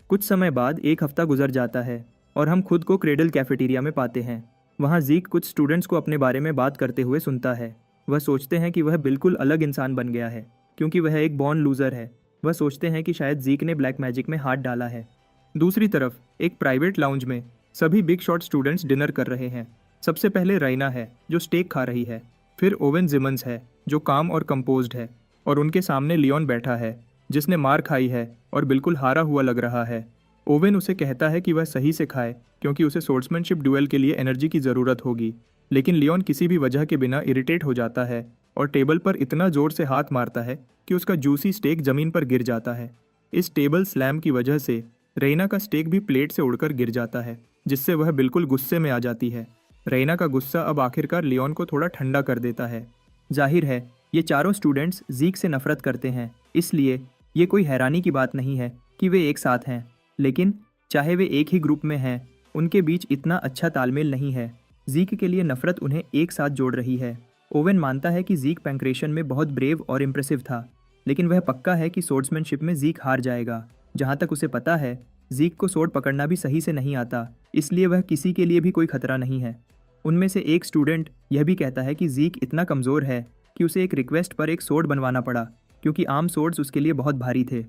कुछ समय बाद 1 हफ्ता गुजर जाता है और हम खुद को क्रेडल कैफेटेरिया में पाते हैं। वहाँ ज़ीक कुछ स्टूडेंट्स को अपने बारे में बात करते हुए सुनता है। वह सोचते हैं कि वह बिल्कुल अलग इंसान बन गया है क्योंकि वह एक बॉर्न लूज़र है। वह सोचते हैं कि शायद ज़ीक ने ब्लैक मैजिक में हाथ डाला है। दूसरी तरफ एक प्राइवेट लाउंज में सभी बिग शॉट स्टूडेंट्स डिनर कर रहे हैं। सबसे पहले राइना है जो स्टेक खा रही है, फिर ओवेन जिमन्स है जो काम और कंपोज्ड है, और उनके सामने लियोन बैठा है जिसने मार खाई है और बिल्कुल हारा हुआ लग रहा है। ओवेन उसे कहता है कि वह सही से खाए क्योंकि उसे सोर्ट्समैनशिप ड्यूएल के लिए एनर्जी की ज़रूरत होगी, लेकिन लियोन किसी भी वजह के बिना इरिटेट हो जाता है और टेबल पर इतना ज़ोर से हाथ मारता है कि उसका जूसी स्टेक ज़मीन पर गिर जाता है। इस टेबल स्लैम की वजह से रेना का स्टेक भी प्लेट से उड़कर गिर जाता है, जिससे वह बिल्कुल गुस्से में आ जाती है। रेना का गुस्सा अब आखिरकार लियोन को थोड़ा ठंडा कर देता है। जाहिर है ये चारों स्टूडेंट्स ज़ीक से नफरत करते हैं, इसलिए ये कोई हैरानी की बात नहीं है कि वे एक साथ हैं। लेकिन चाहे वे एक ही ग्रुप में हैं, उनके बीच इतना अच्छा तालमेल नहीं है। ज़ीक के लिए नफरत उन्हें एक साथ जोड़ रही है। ओवेन मानता है कि ज़ीक पैंक्रेशन में बहुत ब्रेव और इम्प्रेसिव था, लेकिन वह पक्का है कि सोर्ड्समैनशिप में ज़ीक हार जाएगा। जहाँ तक उसे पता है, ज़ीक को सोर्ड पकड़ना भी सही से नहीं आता, इसलिए वह किसी के लिए भी कोई खतरा नहीं है। उनमें से एक स्टूडेंट यह भी कहता है कि ज़ीक इतना कमज़ोर है कि उसे एक रिक्वेस्ट पर एक सोर्ड बनवाना पड़ा क्योंकि आम सोर्ड्स उसके लिए बहुत भारी थे।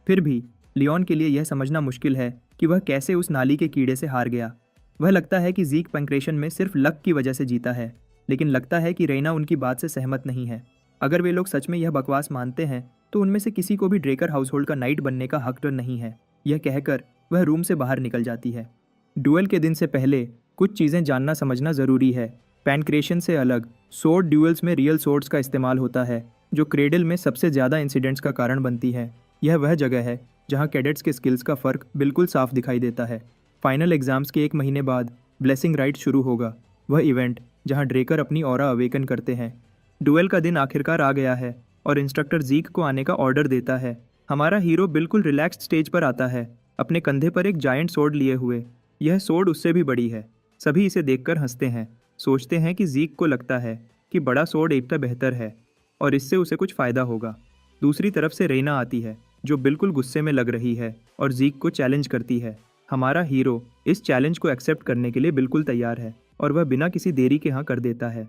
फिर भी लियोन के लिए यह समझना मुश्किल है कि वह कैसे उस नाली के कीड़े से हार गया। वह लगता है कि ज़ीक पैंक्रेशन में सिर्फ लक की वजह से जीता है, लेकिन लगता है कि रेना उनकी बात से सहमत नहीं है। अगर वे लोग सच में यह बकवास मानते हैं तो उनमें से किसी को भी ड्रेकर हाउसहोल्ड का नाइट बनने का हक तो नहीं है। यह कहकर वह रूम से बाहर निकल जाती है। ड्यूएल के दिन से पहले कुछ चीज़ें जानना समझना ज़रूरी है। पैनक्रेशन से अलग सोर्ड ड्यूएल्स में रियल सोर्ड्स का इस्तेमाल होता है, जो क्रेडल में सबसे ज़्यादा इंसिडेंट्स का कारण बनती है। यह वह जगह है जहाँ कैडेट्स के स्किल्स का फ़र्क बिल्कुल साफ दिखाई देता है। फाइनल एग्जाम्स के 1 महीने बाद ब्लेसिंग राइट शुरू होगा, वह इवेंट जहाँ ड्रेकर अपनी ऑरा अवेकन करते हैं। ड्यूएल का दिन आखिरकार आ गया है। और इंस्ट्रक्टर जीक को आने का ऑर्डर देता है। हमारा हीरो बिल्कुल रिलैक्स्ड स्टेज पर आता है, अपने कंधे पर एक जायंट सोर्ड लिए हुए। यह सोर्ड उससे भी बड़ी है। सभी इसे देखकर हंसते हैं, सोचते हैं कि जीक को लगता है कि बड़ा सोर्ड एकता बेहतर है और इससे उसे कुछ फ़ायदा होगा। दूसरी तरफ से रेना आती है, जो बिल्कुल गुस्से में लग रही है और जीक को चैलेंज करती है। हमारा हीरो इस चैलेंज को एक्सेप्ट करने के लिए बिल्कुल तैयार है और वह बिना किसी देरी के हाँ कर देता है।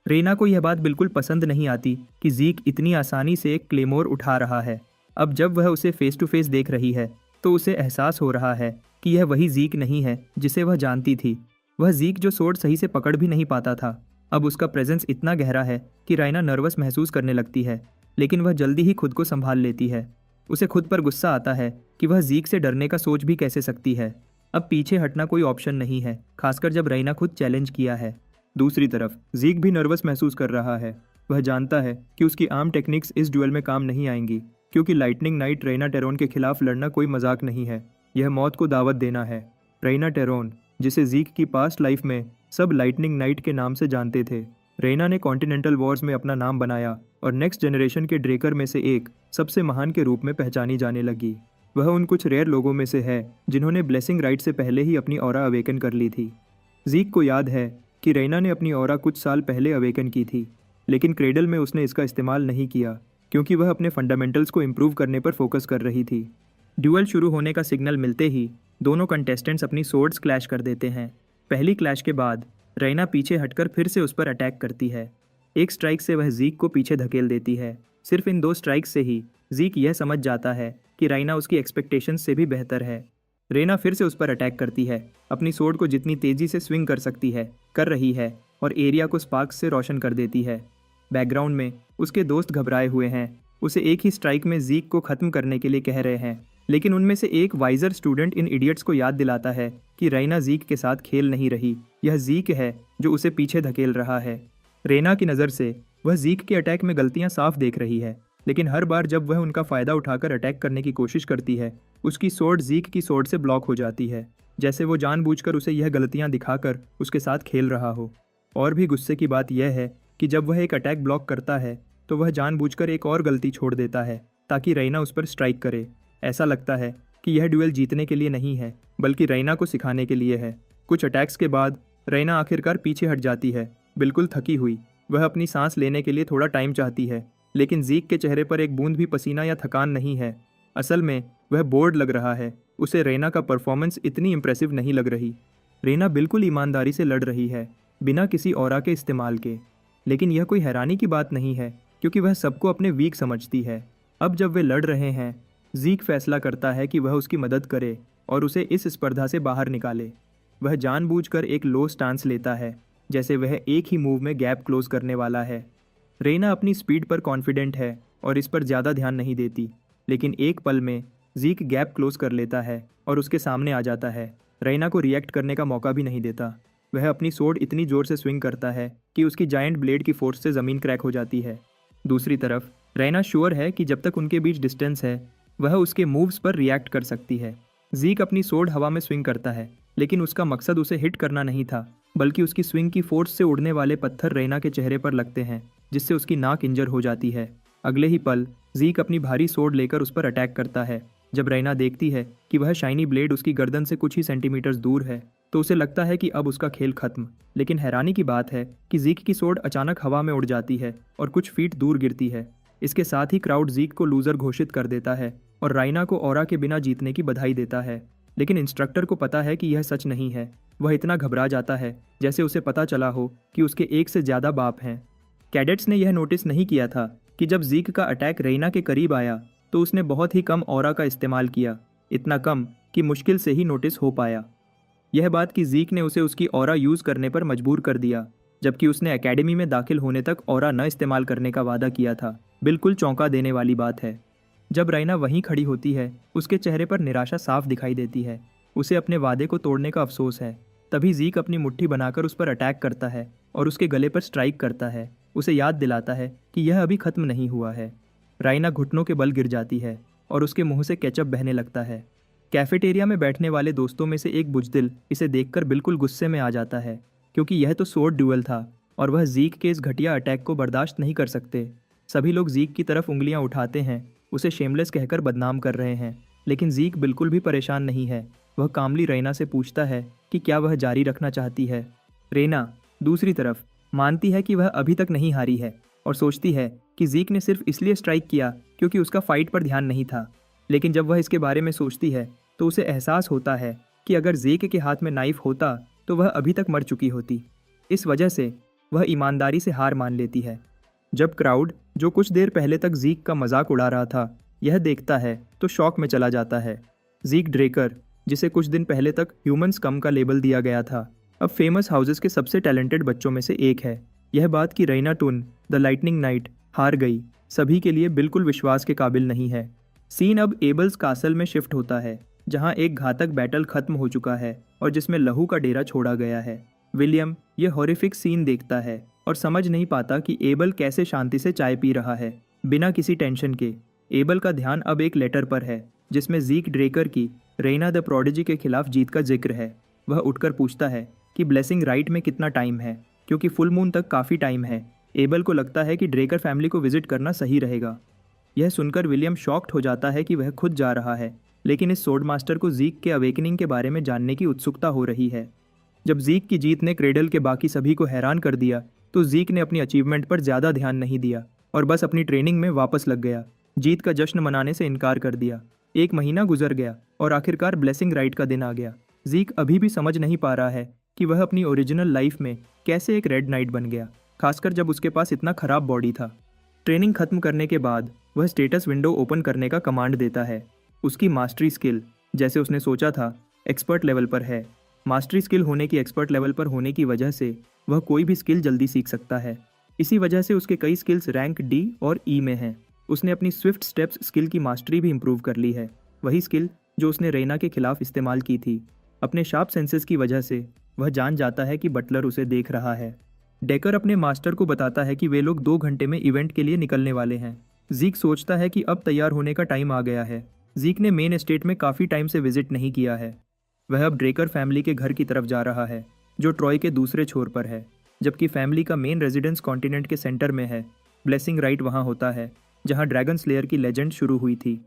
रेना को यह बात बिल्कुल पसंद नहीं आती कि जीक इतनी आसानी से एक क्लेमोर उठा रहा है। अब जब वह उसे फेस टू फेस देख रही है तो उसे एहसास हो रहा है कि यह वही जीक नहीं है जिसे वह जानती थी। वह जीक जो सोर्ड सही से पकड़ भी नहीं पाता था। अब उसका प्रेजेंस इतना गहरा है कि राइना नर्वस महसूस करने लगती है, लेकिन वह जल्दी ही खुद को संभाल लेती है। उसे खुद पर गुस्सा आता है कि वह जीक से डरने का सोच भी कैसे सकती है। अब पीछे हटना कोई ऑप्शन नहीं है, खासकर जब राइना खुद चैलेंज किया है। दूसरी तरफ जीक भी नर्वस महसूस कर रहा है। वह जानता है कि उसकी आर्म टेक्निक्स इस ड्यूएल में काम नहीं आएंगी, क्योंकि लाइटनिंग नाइट रेना टेरोन के खिलाफ लड़ना कोई मजाक नहीं है। यह मौत को दावत देना है। रेना टेरोन, जिसे जीक की पास्ट लाइफ में सब लाइटनिंग नाइट के नाम से जानते थे। रेना ने कॉन्टिनेंटल वॉर्स में अपना नाम बनाया और नेक्स्ट जनरेशन के ड्रेकर में से एक सबसे महान के रूप में पहचानी जाने लगी। वह उन कुछ रेयर लोगों में से है जिन्होंने ब्लेसिंग राइट से पहले ही अपनी ऑरा अवेकन कर ली थी। जीक को याद है कि रेना ने अपनी ऑरा कुछ साल पहले अवेकन की थी, लेकिन क्रेडल में उसने इसका इस्तेमाल नहीं किया क्योंकि वह अपने फंडामेंटल्स को इम्प्रूव करने पर फोकस कर रही थी। ड्यूअल शुरू होने का सिग्नल मिलते ही दोनों कंटेस्टेंट्स अपनी सोर्ड्स क्लैश कर देते हैं। पहली क्लैश के बाद रेना पीछे हटकर फिर से उस पर अटैक करती है। एक स्ट्राइक से वह जीक को पीछे धकेल देती है। सिर्फ इन 2 स्ट्राइक्स से ही जीक यह समझ जाता है कि रेना उसकी एक्सपेक्टेशंस से भी बेहतर है। रेना फिर से उस पर अटैक करती है, अपनी सोर्ड को जितनी तेजी से स्विंग कर सकती है कर रही है और एरिया को स्पार्क्स से रोशन कर देती है। बैकग्राउंड में उसके दोस्त घबराए हुए हैं, उसे एक ही स्ट्राइक में जीक को खत्म करने के लिए कह रहे हैं, लेकिन उनमें से एक वाइजर स्टूडेंट इन इडियट्स को याद दिलाता है कि रेना जीक के साथ खेल नहीं रही, यह जीक है जो उसे पीछे धकेल रहा है। रेना की नज़र से वह जीक के अटैक में गलतियां साफ देख रही है, लेकिन हर बार जब वह उनका फ़ायदा उठाकर अटैक करने की कोशिश करती है, उसकी सोर्ड जीक की सोर्ड से ब्लॉक हो जाती है, जैसे वो जानबूझकर उसे यह गलतियां दिखाकर उसके साथ खेल रहा हो। और भी गुस्से की बात यह है कि जब वह एक अटैक ब्लॉक करता है तो वह जानबूझकर एक और गलती छोड़ देता है ताकि रेना उस पर स्ट्राइक करे। ऐसा लगता है कि यह ड्यूएल जीतने के लिए नहीं है, बल्कि रेना को सिखाने के लिए है। कुछ अटैक्स के बाद रेना आखिरकार पीछे हट जाती है, बिल्कुल थकी हुई। वह अपनी सांस लेने के लिए थोड़ा टाइम चाहती है, लेकिन जीक के चेहरे पर एक बूंद भी पसीना या थकान नहीं है। असल में वह बोर्ड लग रहा है, उसे रेना का परफॉर्मेंस इतनी इम्प्रेसिव नहीं लग रही। रेना बिल्कुल ईमानदारी से लड़ रही है, बिना किसी ऑरा के इस्तेमाल के। लेकिन यह कोई हैरानी की बात नहीं है, क्योंकि वह सबको अपने वीक समझती है। अब जब वे लड़ रहे हैं, जीक फैसला करता है कि वह उसकी मदद करे और उसे इस स्पर्धा से बाहर निकाले। वह जानबूझकर एक लो स्टांस लेता है, जैसे वह एक ही मूव में गैप क्लोज करने वाला है। रेना अपनी स्पीड पर कॉन्फिडेंट है और इस पर ज़्यादा ध्यान नहीं देती, लेकिन एक पल में जीक गैप क्लोज कर लेता है और उसके सामने आ जाता है। रेना को रिएक्ट करने का मौका भी नहीं देता। वह अपनी सोर्ड इतनी ज़ोर से स्विंग करता है कि उसकी जायंट ब्लेड की फोर्स से ज़मीन क्रैक हो जाती है। दूसरी तरफ रेना श्योर है कि जब तक उनके बीच डिस्टेंस है, वह उसके मूव्स पर रिएक्ट कर सकती है। जीक अपनी सोर्ड हवा में स्विंग करता है, लेकिन उसका मकसद उसे हिट करना नहीं था, बल्कि उसकी स्विंग की फोर्स से उड़ने वाले पत्थर रेना के चेहरे पर लगते हैं, जिससे उसकी नाक इंजर हो जाती है। अगले ही पल जीक अपनी भारी सोर्ड लेकर उस पर अटैक करता है। जब रेना देखती है कि वह शाइनी ब्लेड उसकी गर्दन से कुछ ही सेंटीमीटर्स दूर है, तो उसे लगता है कि अब उसका खेल खत्म। लेकिन हैरानी की बात है कि जीक की सोर्ड अचानक हवा में उड़ जाती है और कुछ फीट दूर गिरती है। इसके साथ ही क्राउड जीक को लूजर घोषित कर देता है और राइना को ऑरा के बिना जीतने की बधाई देता है। लेकिन इंस्ट्रक्टर को पता है कि यह सच नहीं है। वह इतना घबरा जाता है जैसे उसे पता चला हो कि उसके एक से ज़्यादा बाप हैं। कैडेट्स ने यह नोटिस नहीं किया था कि जब जीक का अटैक रेना के करीब आया तो उसने बहुत ही कम ऑरा का इस्तेमाल किया, इतना कम कि मुश्किल से ही नोटिस हो पाया। यह बात कि जीक ने उसे उसकी ऑरा यूज़ करने पर मजबूर कर दिया, जबकि उसने एकेडमी में दाखिल होने तक ऑरा न इस्तेमाल करने का वादा किया था, बिल्कुल चौंका देने वाली बात है। जब राइना वहीं खड़ी होती है, उसके चेहरे पर निराशा साफ दिखाई देती है। उसे अपने वादे को तोड़ने का अफसोस है। तभी जीक अपनी मुट्ठी बनाकर उस पर अटैक करता है और उसके गले पर स्ट्राइक करता है, उसे याद दिलाता है कि यह अभी खत्म नहीं हुआ है। राइना घुटनों के बल गिर जाती है और उसके मुंह से केचप बहने लगता है। कैफेटेरिया में बैठने वाले दोस्तों में से एक बुजदिल इसे देखकर बिल्कुल गुस्से में आ जाता है, क्योंकि यह तो सोर्ड ड्यूअल था और वह जीक के इस घटिया अटैक को बर्दाश्त नहीं कर सकते। सभी लोग जीक की तरफ उंगलियां उठाते हैं, उसे शेमलेस कहकर बदनाम कर रहे हैं। लेकिन जीक बिल्कुल भी परेशान नहीं है। वह कामली रेना से पूछता है कि क्या वह जारी रखना चाहती है। रेना दूसरी तरफ मानती है कि वह अभी तक नहीं हारी है और सोचती है कि जीक ने सिर्फ इसलिए स्ट्राइक किया क्योंकि उसका फाइट पर ध्यान नहीं था। लेकिन जब वह इसके बारे में सोचती है तो उसे एहसास होता है कि अगर जीक के हाथ में नाइफ होता तो वह अभी तक मर चुकी होती। इस वजह से वह ईमानदारी से हार मान लेती है। जब क्राउड, जो कुछ देर पहले तक जीक का मजाक उड़ा रहा था, यह देखता है तो शॉक में चला जाता है। जीक ड्रेकर, जिसे कुछ दिन पहले तक ह्यूमंस कम का लेबल दिया गया था, अब फेमस हाउसेस के सबसे टैलेंटेड बच्चों में से एक है। यह बात कि Rena Toon, the lightning knight, हार गई, सभी के लिए बिल्कुल विश्वास के काबिल नहीं है। सीन अब एबल्स कासल में शिफ्ट होता है, जहां एक घातक बैटल खत्म हो चुका है और जिसमें लहू का डेरा छोड़ा गया है। विलियम यह हॉरिफिक सीन देखता है और समझ नहीं पाता कि एबल कैसे शांति से चाय पी रहा है, बिना किसी टेंशन के। एबल का ध्यान अब एक लेटर पर है, जिसमें जीक ड्रेकर की रेना द प्रोडिजी के खिलाफ जीत का जिक्र है। वह उठकर पूछता है कि ब्लेसिंग राइट में कितना टाइम है, क्योंकि फुल मून तक काफ़ी टाइम है। एबल को लगता है कि ड्रेकर फैमिली को विजिट करना सही रहेगा। यह सुनकर विलियम शॉक्ड हो जाता है कि वह खुद जा रहा है, लेकिन इस सोर्ड मास्टर को जीक के अवेकनिंग के बारे में जानने की उत्सुकता हो रही है। जब जीक की जीत ने क्रेडल के बाकी सभी को हैरान कर दिया तो जीक ने अपनी अचीवमेंट पर ज़्यादा ध्यान नहीं दिया और बस अपनी ट्रेनिंग में वापस लग गया। जीत का जश्न मनाने से इनकार कर दिया। एक महीना गुजर गया और आखिरकार ब्लेसिंग राइट का दिन आ गया। जीक अभी भी समझ नहीं पा रहा है कि वह अपनी ओरिजिनल लाइफ में कैसे एक रेड नाइट बन गया, खासकर जब उसके पास इतना खराब बॉडी था। ट्रेनिंग खत्म करने के बाद वह स्टेटस विंडो ओपन करने का कमांड देता है। उसकी मास्टरी स्किल, जैसे उसने सोचा था, एक्सपर्ट लेवल पर है। मास्टरी स्किल होने की एक्सपर्ट लेवल पर होने की वजह से वह कोई भी स्किल जल्दी सीख सकता है। इसी वजह से उसके कई स्किल्स रैंक डी और ई में हैं। उसने अपनी स्विफ्ट स्टेप्स स्किल की मास्टरी भी इंप्रूव कर ली है, वही स्किल जो उसने रेना के खिलाफ इस्तेमाल की थी। अपने शार्प सेंसेस की वजह से वह जान जाता है कि बटलर उसे देख रहा है। डेकर अपने मास्टर को बताता है कि वे लोग 2 घंटे में इवेंट के लिए निकलने वाले हैं। जीक सोचता है कि अब तैयार होने का टाइम आ गया है। जीक ने मेन एस्टेट में काफ़ी टाइम से विजिट नहीं किया है। वह अब ड्रेकर फैमिली के घर की तरफ जा रहा है, जो ट्रॉय के दूसरे छोर पर है, जबकि फैमिली का मेन रेजिडेंस कॉन्टिनेंट के सेंटर में है। ब्लेसिंग राइट वहाँ होता है जहाँ ड्रैगन स्लेयर की लेजेंड शुरू हुई थी।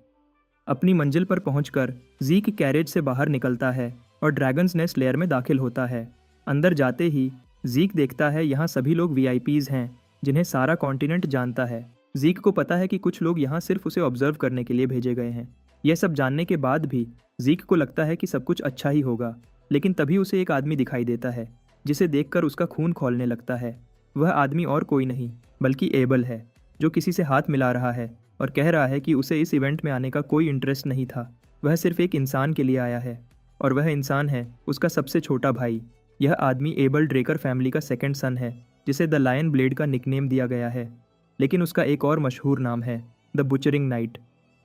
अपनी मंजिल पर पहुंचकर जीक कैरेज से बाहर निकलता है और ड्रैगन्स नेस्ट लेयर में दाखिल होता है। अंदर जाते ही जीक देखता है यहाँ सभी लोग वीआईपीज हैं, जिन्हें सारा कॉन्टिनेंट जानता है। जीक को पता है कि कुछ लोग यहाँ सिर्फ उसे ऑब्जर्व करने के लिए भेजे गए हैं। यह सब जानने के बाद भी जीक को लगता है कि सब कुछ अच्छा ही होगा, लेकिन तभी उसे एक आदमी दिखाई देता है, जिसे देखकर उसका खून खौलने लगता है। वह आदमी और कोई नहीं बल्कि एबल है, जो किसी से हाथ मिला रहा है और कह रहा है कि उसे इस इवेंट में आने का कोई इंटरेस्ट नहीं था। वह सिर्फ एक इंसान के लिए आया है और वह इंसान है उसका सबसे छोटा भाई। यह आदमी एबल ड्रेकर फैमिली का सेकंड सन है, जिसे द लायन ब्लेड का निकनेम दिया गया है, लेकिन उसका एक और मशहूर नाम है द बुचरिंग नाइट।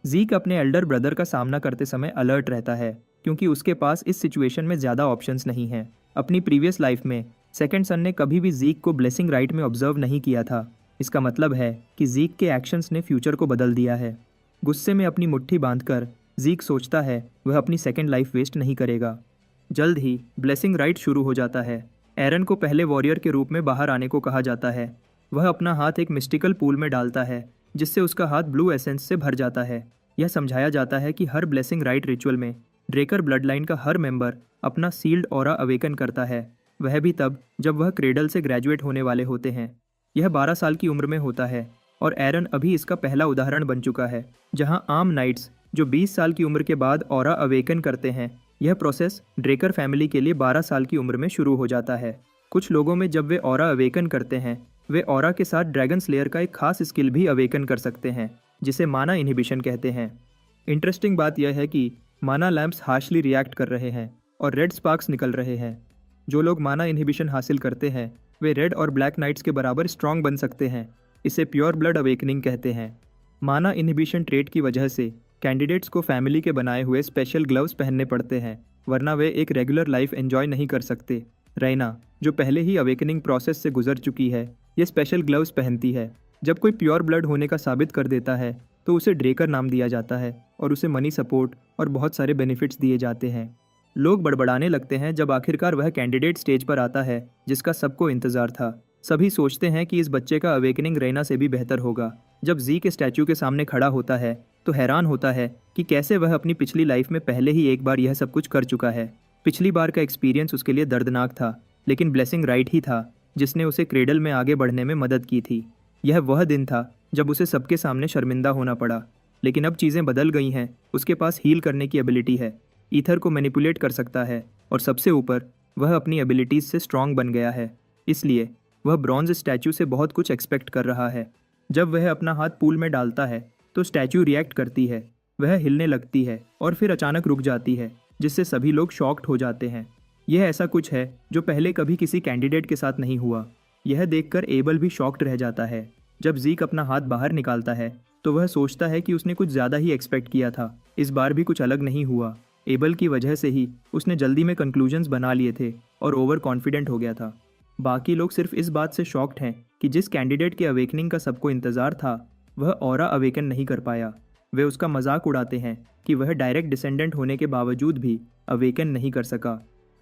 जीक अपने एल्डर ब्रदर का सामना करते समय अलर्ट रहता है, क्योंकि उसके पास इस सिचुएशन में ज़्यादा ऑप्शंस नहीं हैं। अपनी प्रीवियस लाइफ में सेकंड सन ने कभी भी जीक को ब्लेसिंग राइट में ऑब्जर्व नहीं किया था। इसका मतलब है कि जीक के एक्शंस ने फ्यूचर को बदल दिया है। गुस्से में अपनी मुट्ठी बांधकर जीक सोचता है वह अपनी सेकंड लाइफ वेस्ट नहीं करेगा। जल्द ही ब्लेसिंग राइट शुरू हो जाता है। एरन को पहले वॉरियर के रूप में बाहर आने को कहा जाता है। वह अपना हाथ एक मिस्टिकल पूल में डालता है, जिससे उसका हाथ ब्लू एसेंस से भर जाता है। यह समझाया जाता है कि हर ब्लेसिंग राइट रिचुअल में ड्रेकर ब्लड लाइन का हर मेंबर अपना सील्ड ऑरा अवेकन करता है, वह भी तब जब वह क्रेडल से ग्रेजुएट होने वाले होते हैं। यह 12 साल की उम्र में होता है और एरन अभी इसका पहला उदाहरण बन चुका है। जहां आम नाइट्स जो 20 साल की उम्र के बाद ऑरा अवेकन करते हैं, यह प्रोसेस ड्रेकर फैमिली के लिए 12 साल की उम्र में शुरू हो जाता है। कुछ लोगों में जब वे ऑरा अवेकन करते हैं, वे ऑरा के साथ ड्रैगन स्लेयर का एक खास स्किल भी अवेकन कर सकते हैं, जिसे माना इनहिबिशन कहते हैं। इंटरेस्टिंग बात यह है कि माना लैंप्स हार्शली रिएक्ट कर रहे हैं और रेड स्पार्क्स निकल रहे हैं। जो लोग माना इनहिबिशन हासिल करते हैं वे रेड और ब्लैक नाइट्स के बराबर स्ट्रॉन्ग बन सकते हैं। इसे प्योर ब्लड अवेकनिंग कहते हैं। माना इनहिबिशन ट्रेट की वजह से कैंडिडेट्स को फैमिली के बनाए हुए स्पेशल ग्लव्स पहनने पड़ते हैं, वरना वे एक रेगुलर लाइफ एंजॉय नहीं कर सकते। रैना, जो पहले ही अवेकनिंग प्रोसेस से गुजर चुकी है, ये स्पेशल ग्लव्स पहनती है। जब कोई प्योर ब्लड होने का साबित कर देता है तो उसे ड्रेकर नाम दिया जाता है और उसे मनी सपोर्ट और बहुत सारे बेनिफिट्स दिए जाते हैं। लोग बड़बड़ाने लगते हैं जब आखिरकार वह कैंडिडेट स्टेज पर आता है जिसका सबको इंतज़ार था। सभी सोचते हैं कि इस बच्चे का अवेकनिंग रैना से भी बेहतर होगा, जब ज़ीक स्टैचू के सामने खड़ा होता है तो हैरान होता है कि कैसे वह अपनी पिछली लाइफ में पहले ही एक बार यह सब कुछ कर चुका है। पिछली बार का एक्सपीरियंस उसके लिए दर्दनाक था, लेकिन ब्लेसिंग राइट ही था जिसने उसे क्रेडल में आगे बढ़ने में मदद की थी। यह वह दिन था जब उसे सबके सामने शर्मिंदा होना पड़ा, लेकिन अब चीज़ें बदल गई हैं। उसके पास हील करने की एबिलिटी है, ईथर को मैनिपुलेट कर सकता है और सबसे ऊपर वह अपनी एबिलिटीज़ से स्ट्रांग बन गया है। इसलिए वह ब्रॉन्ज स्टैचू से बहुत कुछ एक्सपेक्ट कर रहा है। जब वह अपना हाथ पूल में डालता है तो स्टैचू रिएक्ट करती है, वह हिलने लगती है और फिर अचानक रुक जाती है, जिससे सभी लोग शॉक्ड हो जाते हैं। यह ऐसा कुछ है जो पहले कभी किसी कैंडिडेट के साथ नहीं हुआ। यह देखकर एबल भी शॉक्ड रह जाता है। जब ज़ीक अपना हाथ बाहर निकालता है तो वह सोचता है कि उसने कुछ ज़्यादा ही एक्सपेक्ट किया था। इस बार भी कुछ अलग नहीं हुआ। एबल की वजह से ही उसने जल्दी में कंक्लूजन्स बना लिए थे और ओवर कॉन्फिडेंट हो गया था। बाकी लोग सिर्फ इस बात से शॉक्ड हैं कि जिस कैंडिडेट के अवेकनिंग का सबको इंतज़ार था वह ऑरा अवेकन नहीं कर पाया। वे उसका मजाक उड़ाते हैं कि वह डायरेक्ट डिसेंडेंट होने के बावजूद भी अवेकन नहीं कर सका।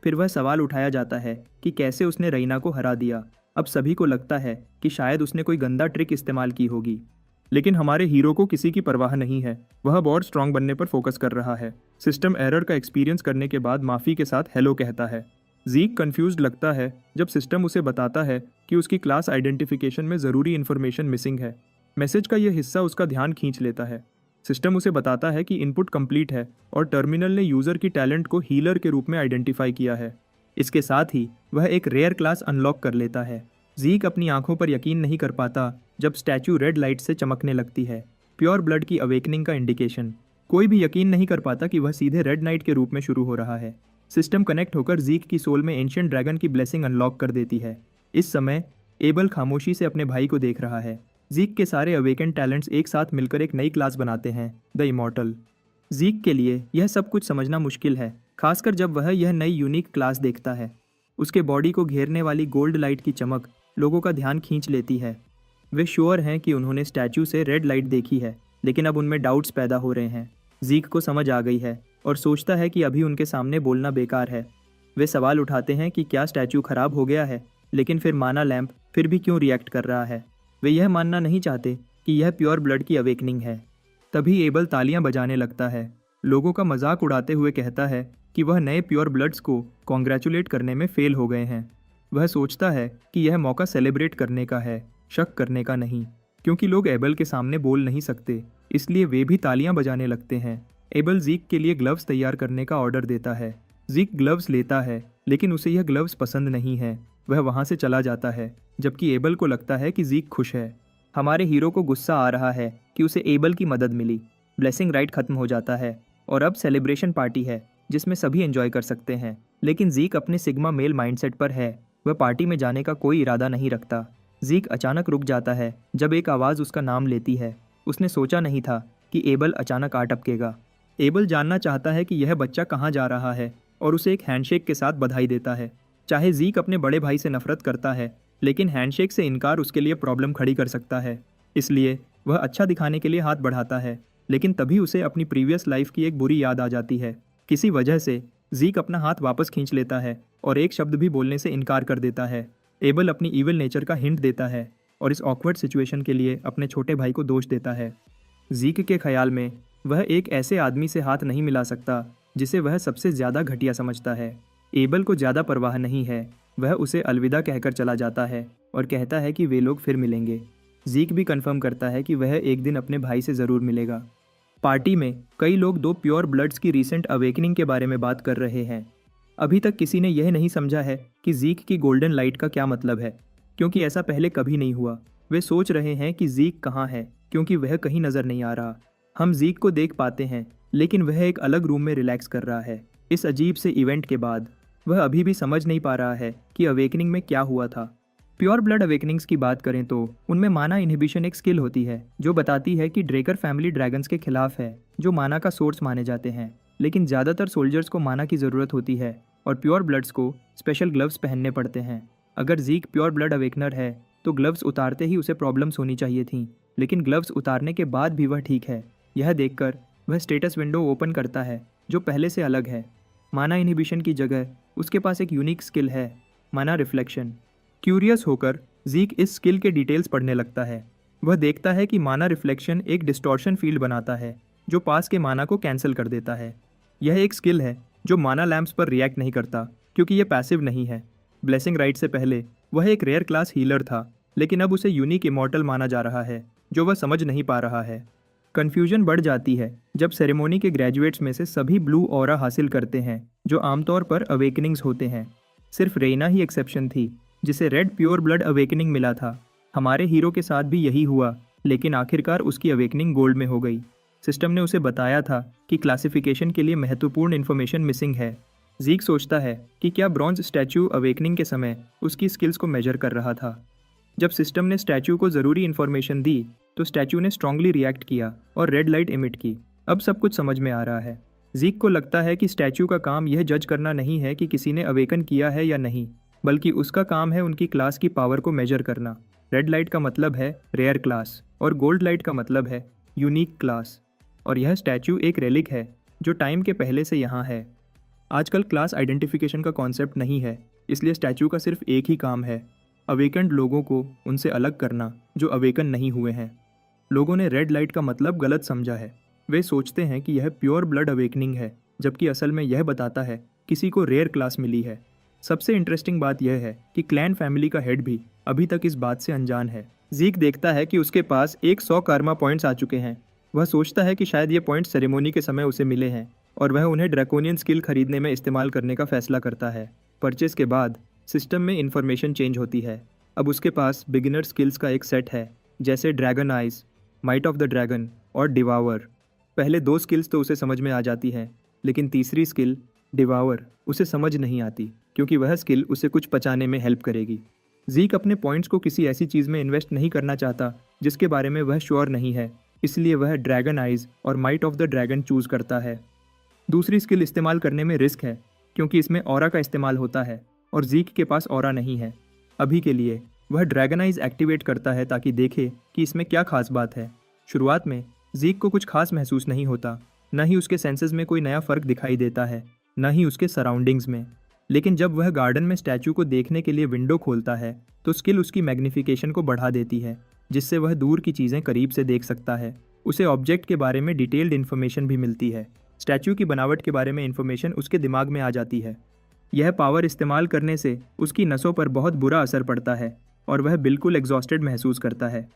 फिर वह सवाल उठाया जाता है कि कैसे उसने रईना को हरा दिया। अब सभी को लगता है कि शायद उसने कोई गंदा ट्रिक इस्तेमाल की होगी, लेकिन हमारे हीरो को किसी की परवाह नहीं है। वह बहुत स्ट्रांग बनने पर फोकस कर रहा है। सिस्टम एरर का एक्सपीरियंस करने के बाद माफ़ी के साथ हेलो कहता है। ज़ीक कंफ्यूज्ड लगता है जब सिस्टम उसे बताता है कि उसकी क्लास आइडेंटिफिकेशन में ज़रूरी इन्फॉर्मेशन मिसिंग है। मैसेज का यह हिस्सा उसका ध्यान खींच लेता है। सिस्टम उसे बताता है कि इनपुट कंप्लीट है और टर्मिनल ने यूज़र की टैलेंट को हीलर के रूप में आइडेंटिफाई किया है। इसके साथ ही वह एक रेयर क्लास अनलॉक कर लेता है। ज़ीक अपनी आंखों पर यकीन नहीं कर पाता जब स्टैचू रेड लाइट से चमकने लगती है, प्योर ब्लड की अवेकनिंग का इंडिकेशन। कोई भी यकीन नहीं कर पाता कि वह सीधे रेड नाइट के रूप में शुरू हो रहा है। सिस्टम कनेक्ट होकर ज़ीक की सोल में एंशिएंट ड्रैगन की ब्लेसिंग अनलॉक कर देती है। इस समय एबल खामोशी से अपने भाई को देख रहा है। ज़ीक के सारे अवेकन टैलेंट्स एक साथ मिलकर एक नई क्लास बनाते हैं, द इमॉर्टल। ज़ीक के लिए यह सब कुछ समझना मुश्किल है, खासकर जब वह यह नई यूनिक क्लास देखता है। उसके बॉडी को घेरने वाली गोल्ड लाइट की चमक लोगों का ध्यान खींच लेती है। वे श्योर हैं कि उन्होंने स्टैचू से रेड लाइट देखी है, लेकिन अब उनमें डाउट्स पैदा हो रहे हैं। ज़ीक को समझ आ गई है और सोचता है कि अभी उनके सामने बोलना बेकार है। वे सवाल उठाते हैं कि क्या स्टैचू खराब हो गया है, लेकिन फिर माना लैंप फिर भी क्यों रिएक्ट कर रहा है। वे यह मानना नहीं चाहते कि यह प्योर ब्लड की अवेकनिंग है। तभी एबल तालियां बजाने लगता है, लोगों का मजाक उड़ाते हुए कहता है कि वह नए प्योर ब्लड्स को कॉन्ग्रेचुलेट करने में फेल हो गए हैं। वह सोचता है कि यह मौका सेलिब्रेट करने का है, शक करने का नहीं। क्योंकि लोग एबल के सामने बोल नहीं सकते, इसलिए वे भी तालियां बजाने लगते हैं। एबल ज़ीक के लिए ग्लव्स तैयार करने का ऑर्डर देता है। ज़ीक ग्लव्स लेता है, लेकिन उसे यह ग्लव्स पसंद नहीं है। वह वहाँ से चला जाता है, जबकि एबल को लगता है कि ज़ीक खुश है। हमारे हीरो को गुस्सा आ रहा है कि उसे एबल की मदद मिली। ब्लेसिंग राइट खत्म हो जाता है और अब सेलिब्रेशन पार्टी है जिसमें सभी एंजॉय कर सकते हैं। लेकिन ज़ीक अपने सिग्मा मेल माइंडसेट पर है, वह पार्टी में जाने का कोई इरादा नहीं रखता। ज़ीक अचानक रुक जाता है जब एक आवाज़ उसका नाम लेती है। उसने सोचा नहीं था कि एबल अचानक आ टपकेगा। एबल जानना चाहता है कि यह बच्चा कहाँ जा रहा है और उसे एक हैंडशेक के साथ बधाई देता है। चाहे ज़ीक अपने बड़े भाई से नफरत करता है, लेकिन हैंडशेक से इनकार उसके लिए प्रॉब्लम खड़ी कर सकता है। इसलिए वह अच्छा दिखाने के लिए हाथ बढ़ाता है, लेकिन तभी उसे अपनी प्रीवियस लाइफ की एक बुरी याद आ जाती है। किसी वजह से ज़ीक अपना हाथ वापस खींच लेता है और एक शब्द भी बोलने से इनकार कर देता है। एबल अपनी ईविल नेचर का हिंट देता है और इस ऑकवर्ड सिचुएशन के लिए अपने छोटे भाई को दोष देता है। ज़ीक के ख्याल में वह एक ऐसे आदमी से हाथ नहीं मिला सकता जिसे वह सबसे ज़्यादा घटिया समझता है। एबल को ज़्यादा परवाह नहीं है, वह उसे अलविदा कहकर चला जाता है और कहता है कि वे लोग फिर मिलेंगे। ज़ीक भी कंफर्म करता है कि वह एक दिन अपने भाई से ज़रूर मिलेगा। पार्टी में कई लोग दो प्योर ब्लड्स की रीसेंट अवेकनिंग के बारे में बात कर रहे हैं। अभी तक किसी ने यह नहीं समझा है कि ज़ीक की गोल्डन लाइट का क्या मतलब है, क्योंकि ऐसा पहले कभी नहीं हुआ। वे सोच रहे हैं कि ज़ीक कहाँ है, क्योंकि वह कहीं नज़र नहीं आ रहा। हम ज़ीक को देख पाते हैं, लेकिन वह एक अलग रूम में रिलैक्स कर रहा है। इस अजीब से इवेंट के बाद वह अभी भी समझ नहीं पा रहा है कि अवेकनिंग में क्या हुआ था। प्योर ब्लड अवेकनिंग्स की बात करें तो उनमें माना इनहिबिशन एक स्किल होती है जो बताती है कि ड्रेकर फैमिली ड्रैगन्स के खिलाफ है, जो माना का सोर्स माने जाते हैं। लेकिन ज़्यादातर सोल्जर्स को माना की ज़रूरत होती है और प्योर ब्लड्स को स्पेशल ग्लव्स पहनने पड़ते हैं। अगर ज़ीक प्योर ब्लड अवेकनर है तो ग्लव्स उतारते ही उसे प्रॉब्लम्स होनी चाहिए थी, लेकिन ग्लव्स उतारने के बाद भी वह ठीक है। यह देखकर वह स्टेटस विंडो ओपन करता है जो पहले से अलग है। माना इनहिबिशन की जगह उसके पास एक यूनिक स्किल है, माना रिफ्लेक्शन। क्यूरियस होकर ज़ीक इस स्किल के डिटेल्स पढ़ने लगता है। वह देखता है कि माना रिफ्लेक्शन एक डिस्टॉर्शन फील्ड बनाता है जो पास के माना को कैंसिल कर देता है। यह एक स्किल है जो माना लैंप्स पर रिएक्ट नहीं करता क्योंकि यह पैसिव नहीं है। ब्लेसिंग राइट से पहले वह एक रेयर क्लास हीलर था, लेकिन अब उसे यूनिक इमॉर्टल माना जा रहा है जो वह समझ नहीं पा रहा है। कन्फ्यूजन बढ़ जाती है जब सेरेमोनी के ग्रेजुएट्स में से सभी ब्लू ऑरा हासिल करते हैं जो आमतौर पर अवेकनिंग्स होते हैं। सिर्फ रेना ही एक्सेप्शन थी जिसे रेड प्योर ब्लड अवेकनिंग मिला था। हमारे हीरो के साथ भी यही हुआ, लेकिन आखिरकार उसकी अवेकनिंग गोल्ड में हो गई। सिस्टम ने उसे बताया था कि क्लासिफिकेशन के लिए महत्वपूर्ण इन्फॉर्मेशन मिसिंग है। जीक सोचता है कि क्या ब्रॉन्ज स्टैचू अवेकनिंग के समय उसकी स्किल्स को मेजर कर रहा था। जब सिस्टम ने स्टैचू को ज़रूरी इन्फॉर्मेशन दी तो स्टैचू ने स्ट्रांगली रिएक्ट किया और रेड लाइट इमिट की। अब सब कुछ समझ में आ रहा है। जीक को लगता है कि स्टैचू का काम यह जज करना नहीं है कि किसी ने अवेकन किया है या नहीं, बल्कि उसका काम है उनकी क्लास की पावर को मेजर करना। रेड लाइट का मतलब है रेयर क्लास और गोल्ड लाइट का मतलब है यूनिक क्लास। और यह स्टैचू एक रेलिक है जो टाइम के पहले से यहाँ है। आजकल क्लास आइडेंटिफिकेशन का कॉन्सेप्ट नहीं है, इसलिए स्टैचू का सिर्फ एक ही काम है, अवेकन्ड लोगों को उनसे अलग करना जो अवेकन नहीं हुए हैं। लोगों ने रेड लाइट का मतलब गलत समझा है। वे सोचते हैं कि यह प्योर ब्लड अवेकनिंग है, जबकि असल में यह बताता है किसी को रेयर क्लास मिली है। सबसे इंटरेस्टिंग बात यह है कि क्लैन फैमिली का हेड भी अभी तक इस बात से अनजान है। जीक देखता है कि उसके पास 100 कार्मा पॉइंट्स आ चुके हैं। वह सोचता है कि शायद ये पॉइंट्स सेरेमोनी के समय उसे मिले हैं और वह उन्हें ड्रैकोनियन स्किल खरीदने में इस्तेमाल करने का फैसला करता है। परचेस के बाद सिस्टम में इन्फॉर्मेशन चेंज होती है। अब उसके पास बिगिनर स्किल्स का एक सेट है, जैसे dragon eyes, might of the dragon और डिवावर। पहले 2 स्किल्स तो उसे समझ में आ जाती हैं, लेकिन तीसरी स्किल डिवावर उसे समझ नहीं आती क्योंकि वह स्किल उसे कुछ पचाने में हेल्प करेगी। जीक अपने पॉइंट्स को किसी ऐसी चीज़ में इन्वेस्ट नहीं करना चाहता जिसके बारे में वह श्योर नहीं है, इसलिए वह ड्रैगन आइज और might of the dragon choose करता है। दूसरी स्किल इस्तेमाल करने में रिस्क है क्योंकि इसमें ऑरा का इस्तेमाल होता है और जीक के पास ऑरा नहीं है। अभी के लिए वह ड्रैगन आइज एक्टिवेट करता है ताकि देखे कि इसमें क्या खास बात है। शुरुआत में जीक को कुछ खास महसूस नहीं होता, न ही उसके सेंसेस में कोई नया फ़र्क दिखाई देता है, न ही उसके सराउंडिंग्स में। लेकिन जब वह गार्डन में स्टैचू को देखने के लिए विंडो खोलता है तो स्किल उसकी मैग्नीफिकेशन को बढ़ा देती है, जिससे वह दूर की चीज़ें करीब से देख सकता है। उसे ऑब्जेक्ट के बारे में डिटेल्ड इन्फॉर्मेशन भी मिलती है। स्टैचू की बनावट के बारे में इन्फॉर्मेशन उसके दिमाग में आ जाती है। यह पावर इस्तेमाल करने से उसकी नसों पर बहुत बुरा असर पड़ता है और वह बिल्कुल एग्जॉस्टेड महसूस करता है।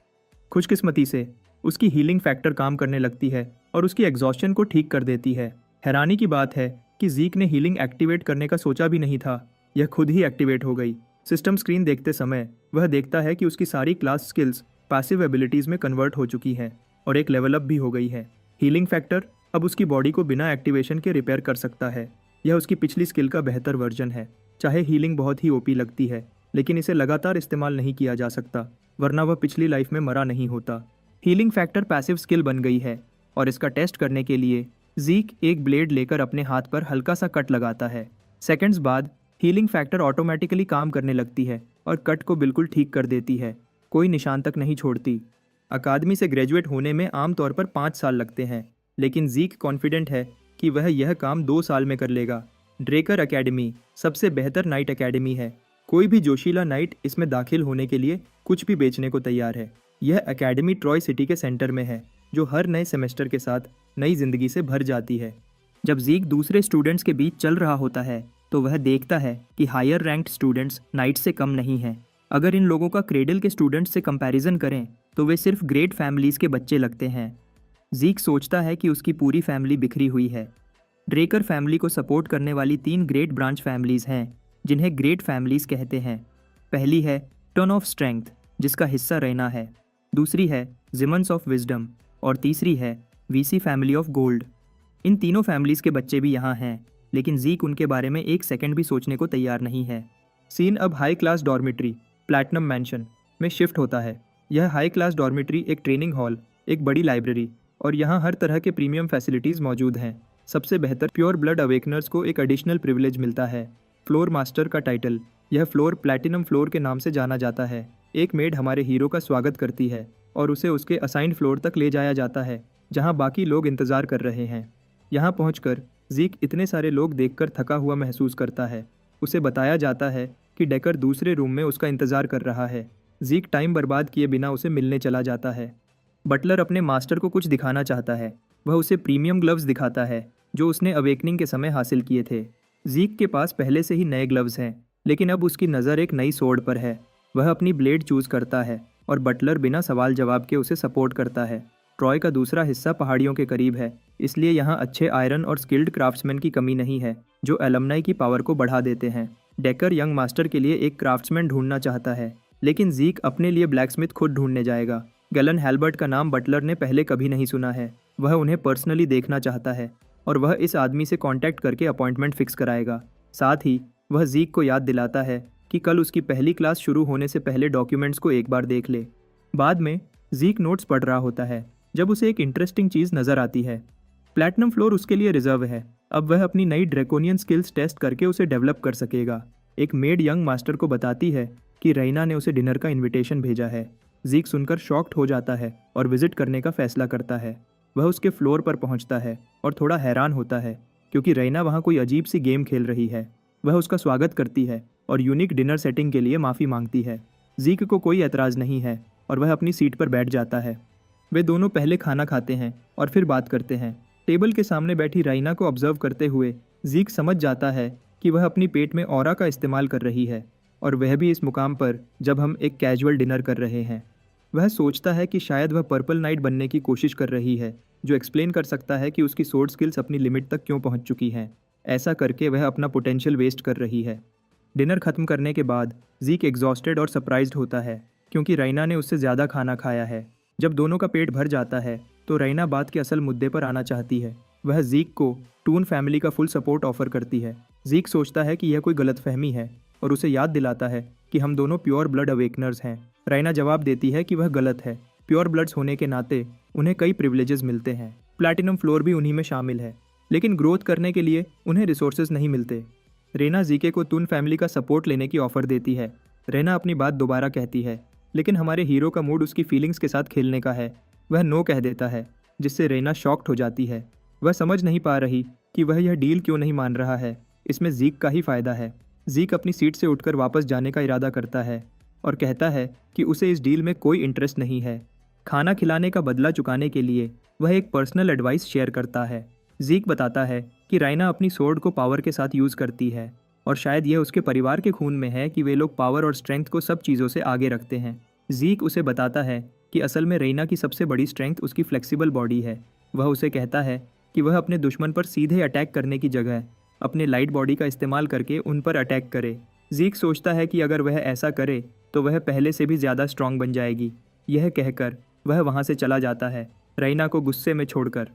खुशकिस्मती से उसकी हीलिंग फैक्टर काम करने लगती है और उसकी एग्जॉस्शन को ठीक कर देती है। हैरानी की बात है कि जीक ने हीलिंग एक्टिवेट करने का सोचा भी नहीं था, यह खुद ही एक्टिवेट हो गई। सिस्टम स्क्रीन देखते समय वह देखता है कि उसकी सारी क्लास स्किल्स पैसिव एबिलिटीज़ में कन्वर्ट हो चुकी हैं और एक लेवल अप भी हो गई है। हीलिंग फैक्टर अब उसकी बॉडी को बिना एक्टिवेशन के रिपेयर कर सकता है। यह उसकी पिछली स्किल का बेहतर वर्जन है। चाहे हीलिंग बहुत ही ओपी लगती है, लेकिन इसे लगातार इस्तेमाल नहीं किया जा सकता, वरना वह पिछली लाइफ में मरा नहीं होता। हीलिंग फैक्टर पैसिव स्किल बन गई है और इसका टेस्ट करने के लिए जीक एक ब्लेड लेकर अपने हाथ पर हल्का सा कट लगाता है। सेकंड्स बाद हीलिंग फैक्टर ऑटोमेटिकली काम करने लगती है और कट को बिल्कुल ठीक कर देती है, कोई निशान तक नहीं छोड़ती। अकादमी से ग्रेजुएट होने में आमतौर पर 5 साल लगते हैं, लेकिन जीक कॉन्फिडेंट है कि वह यह काम 2 साल में कर लेगा। ड्रेकर एकेडमी सबसे बेहतर नाइट एकेडमी है। कोई भी जोशीला नाइट इसमें दाखिल होने के लिए कुछ भी बेचने को तैयार है। यह एकेडमी ट्रॉय सिटी के सेंटर में है, जो हर नए सेमेस्टर के साथ नई जिंदगी से भर जाती है। जब जीक दूसरे स्टूडेंट्स के बीच चल रहा होता है तो वह देखता है कि हायर रैंक्ड स्टूडेंट्स नाइट से कम नहीं हैं। अगर इन लोगों का क्रेडल के स्टूडेंट्स से कंपैरिजन करें तो वे सिर्फ ग्रेट फैमिलीज़ के बच्चे लगते हैं। जीक सोचता है कि उसकी पूरी फैमिली बिखरी हुई है। ड्रेकर फैमिली को सपोर्ट करने वाली 3 ग्रेट ब्रांच फैमिलीज़ हैं जिन्हें ग्रेट फैमिलीज़ कहते हैं। पहली है टर्न ऑफ स्ट्रेंथ, जिसका हिस्सा रेना है। दूसरी है जिमन्स ऑफ विजडम और तीसरी है वीसी फैमिली ऑफ गोल्ड। इन तीनों फैमिलीज़ के बच्चे भी यहाँ हैं, लेकिन जीक उनके बारे में एक सेकंड भी सोचने को तैयार नहीं है। सीन अब high class dormitory platinum mention में शिफ्ट होता है। यह हाई क्लास डॉर्मेट्री एक ट्रेनिंग हॉल, एक बड़ी लाइब्रेरी और यहाँ हर तरह के प्रीमियम फैसिलिटीज़ मौजूद हैं। सबसे बेहतर प्योर ब्लड अवेकनर्स को एक एडिशनल प्रिविलेज मिलता है, फ्लोर मास्टर का टाइटल। यह फ्लोर प्लैटिनम फ्लोर के नाम से जाना जाता है। एक मेड हमारे हीरो का स्वागत करती है और उसे उसके असाइंड फ्लोर तक ले जाया जाता है जहाँ बाकी लोग इंतज़ार कर रहे हैं। यहाँ पहुँचकर जीक इतने सारे लोग देखकर थका हुआ महसूस करता है। उसे बताया जाता है कि डेकर दूसरे रूम में उसका इंतज़ार कर रहा है। जीक टाइम बर्बाद किए बिना उसे मिलने चला जाता है। बटलर अपने मास्टर को कुछ दिखाना चाहता है। वह उसे प्रीमियम ग्लव्स दिखाता है जो उसने अवेकनिंग के समय हासिल किए थे। जीक के पास पहले से ही नए ग्लव्स हैं, लेकिन अब उसकी नज़र एक नई सोर्ड पर है। वह अपनी ब्लेड चूज करता है और बटलर बिना सवाल जवाब के उसे सपोर्ट करता है। ट्रॉय का दूसरा हिस्सा पहाड़ियों के करीब है, इसलिए यहाँ अच्छे आयरन और स्किल्ड क्राफ्ट्समैन की कमी नहीं है जो एलमनाई की पावर को बढ़ा देते हैं। डेकर यंग मास्टर के लिए एक क्राफ्ट्समैन ढूंढना चाहता है, लेकिन जीक अपने लिए ब्लैकस्मिथ खुद ढूंढने जाएगा। गैलन हैल्बर्ट का नाम बटलर ने पहले कभी नहीं सुना है। वह उन्हें पर्सनली देखना चाहता है और वह इस आदमी से कांटेक्ट करके अपॉइंटमेंट फिक्स कराएगा। साथ ही वह जीक को याद दिलाता है कि कल उसकी पहली क्लास शुरू होने से पहले डॉक्यूमेंट्स को एक बार देख ले। बाद में जीक नोट्स पढ़ रहा होता है जब उसे एक इंटरेस्टिंग चीज़ नज़र आती है। प्लैटिनम फ्लोर उसके लिए रिजर्व है। अब वह अपनी नई ड्रैकोनियन स्किल्स टेस्ट करके उसे डेवलप कर सकेगा। एक मेड यंग मास्टर को बताती है कि रैना ने उसे डिनर का इनविटेशन भेजा है। जीक सुनकर शॉक्ड हो जाता है और विजिट करने का फैसला करता है। वह उसके फ्लोर पर पहुंचता है और थोड़ा हैरान होता है क्योंकि रैना वहां कोई अजीब सी गेम खेल रही है। वह उसका स्वागत करती है और यूनिक डिनर सेटिंग के लिए माफ़ी मांगती है। जीक को कोई एतराज़ नहीं है और वह अपनी सीट पर बैठ जाता है। वे दोनों पहले खाना खाते हैं और फिर बात करते हैं। टेबल के सामने बैठी रैना को ऑब्जर्व करते हुए जीक समझ जाता है कि वह अपनी पेट में ऑरा का इस्तेमाल कर रही है, और वह भी इस मुकाम पर जब हम एक कैजुअल डिनर कर रहे हैं। वह सोचता है कि शायद वह पर्पल नाइट बनने की कोशिश कर रही है, जो एक्सप्लेन कर सकता है कि उसकी सोर्ड स्किल्स अपनी लिमिट तक क्यों पहुंच चुकी हैं। ऐसा करके वह अपना पोटेंशियल वेस्ट कर रही है। डिनर खत्म करने के बाद जीक एग्जॉस्टेड और सरप्राइज्ड होता है क्योंकि रैना ने उससे ज़्यादा खाना खाया है। जब दोनों का पेट भर जाता है तो रैना बात के असल मुद्दे पर आना चाहती है। वह जीक को टून फैमिली का फुल सपोर्ट ऑफर करती है। जीक सोचता है कि यह कोई गलतफहमी है और उसे याद दिलाता है कि हम दोनों प्योर ब्लड अवेकनर्स हैं। रैना जवाब देती है कि वह गलत है। प्योर ब्लड्स होने के नाते उन्हें कई प्रिविलेजेस मिलते हैं। प्लैटिनम फ्लोर भी उन्हीं में शामिल है, लेकिन ग्रोथ करने के लिए उन्हें रिसोर्सेज नहीं मिलते। रेना जीके को टून फैमिली का सपोर्ट लेने की ऑफर देती है। रेना अपनी बात दोबारा कहती है, लेकिन हमारे हीरो का मूड उसकी फीलिंग्स के साथ खेलने का है। वह नो कह देता है, जिससे रेना शॉक्ड हो जाती है। वह समझ नहीं पा रही कि वह यह डील क्यों नहीं मान रहा है। इसमें जीक का ही फ़ायदा है। जीक अपनी सीट से उठकर वापस जाने का इरादा करता है और कहता है कि उसे इस डील में कोई इंटरेस्ट नहीं है। खाना खिलाने का बदला चुकाने के लिए वह एक पर्सनल एडवाइस शेयर करता है। जीक बताता है कि राइना अपनी सोर्ड को पावर के साथ यूज़ करती है और शायद यह उसके परिवार के खून में है कि वे लोग पावर और स्ट्रेंथ को सब चीज़ों से आगे रखते हैं। जीक उसे बताता है कि असल में रैना की सबसे बड़ी स्ट्रेंथ उसकी फ्लेक्सिबल बॉडी है। वह उसे कहता है कि वह अपने दुश्मन पर सीधे अटैक करने की जगह अपने लाइट बॉडी का इस्तेमाल करके उन पर अटैक करे। जीक सोचता है कि अगर वह ऐसा करे तो वह पहले से भी ज़्यादा स्ट्रांग बन जाएगी। यह कहकर वह वहाँ से चला जाता है, रैना को गुस्से में छोड़कर।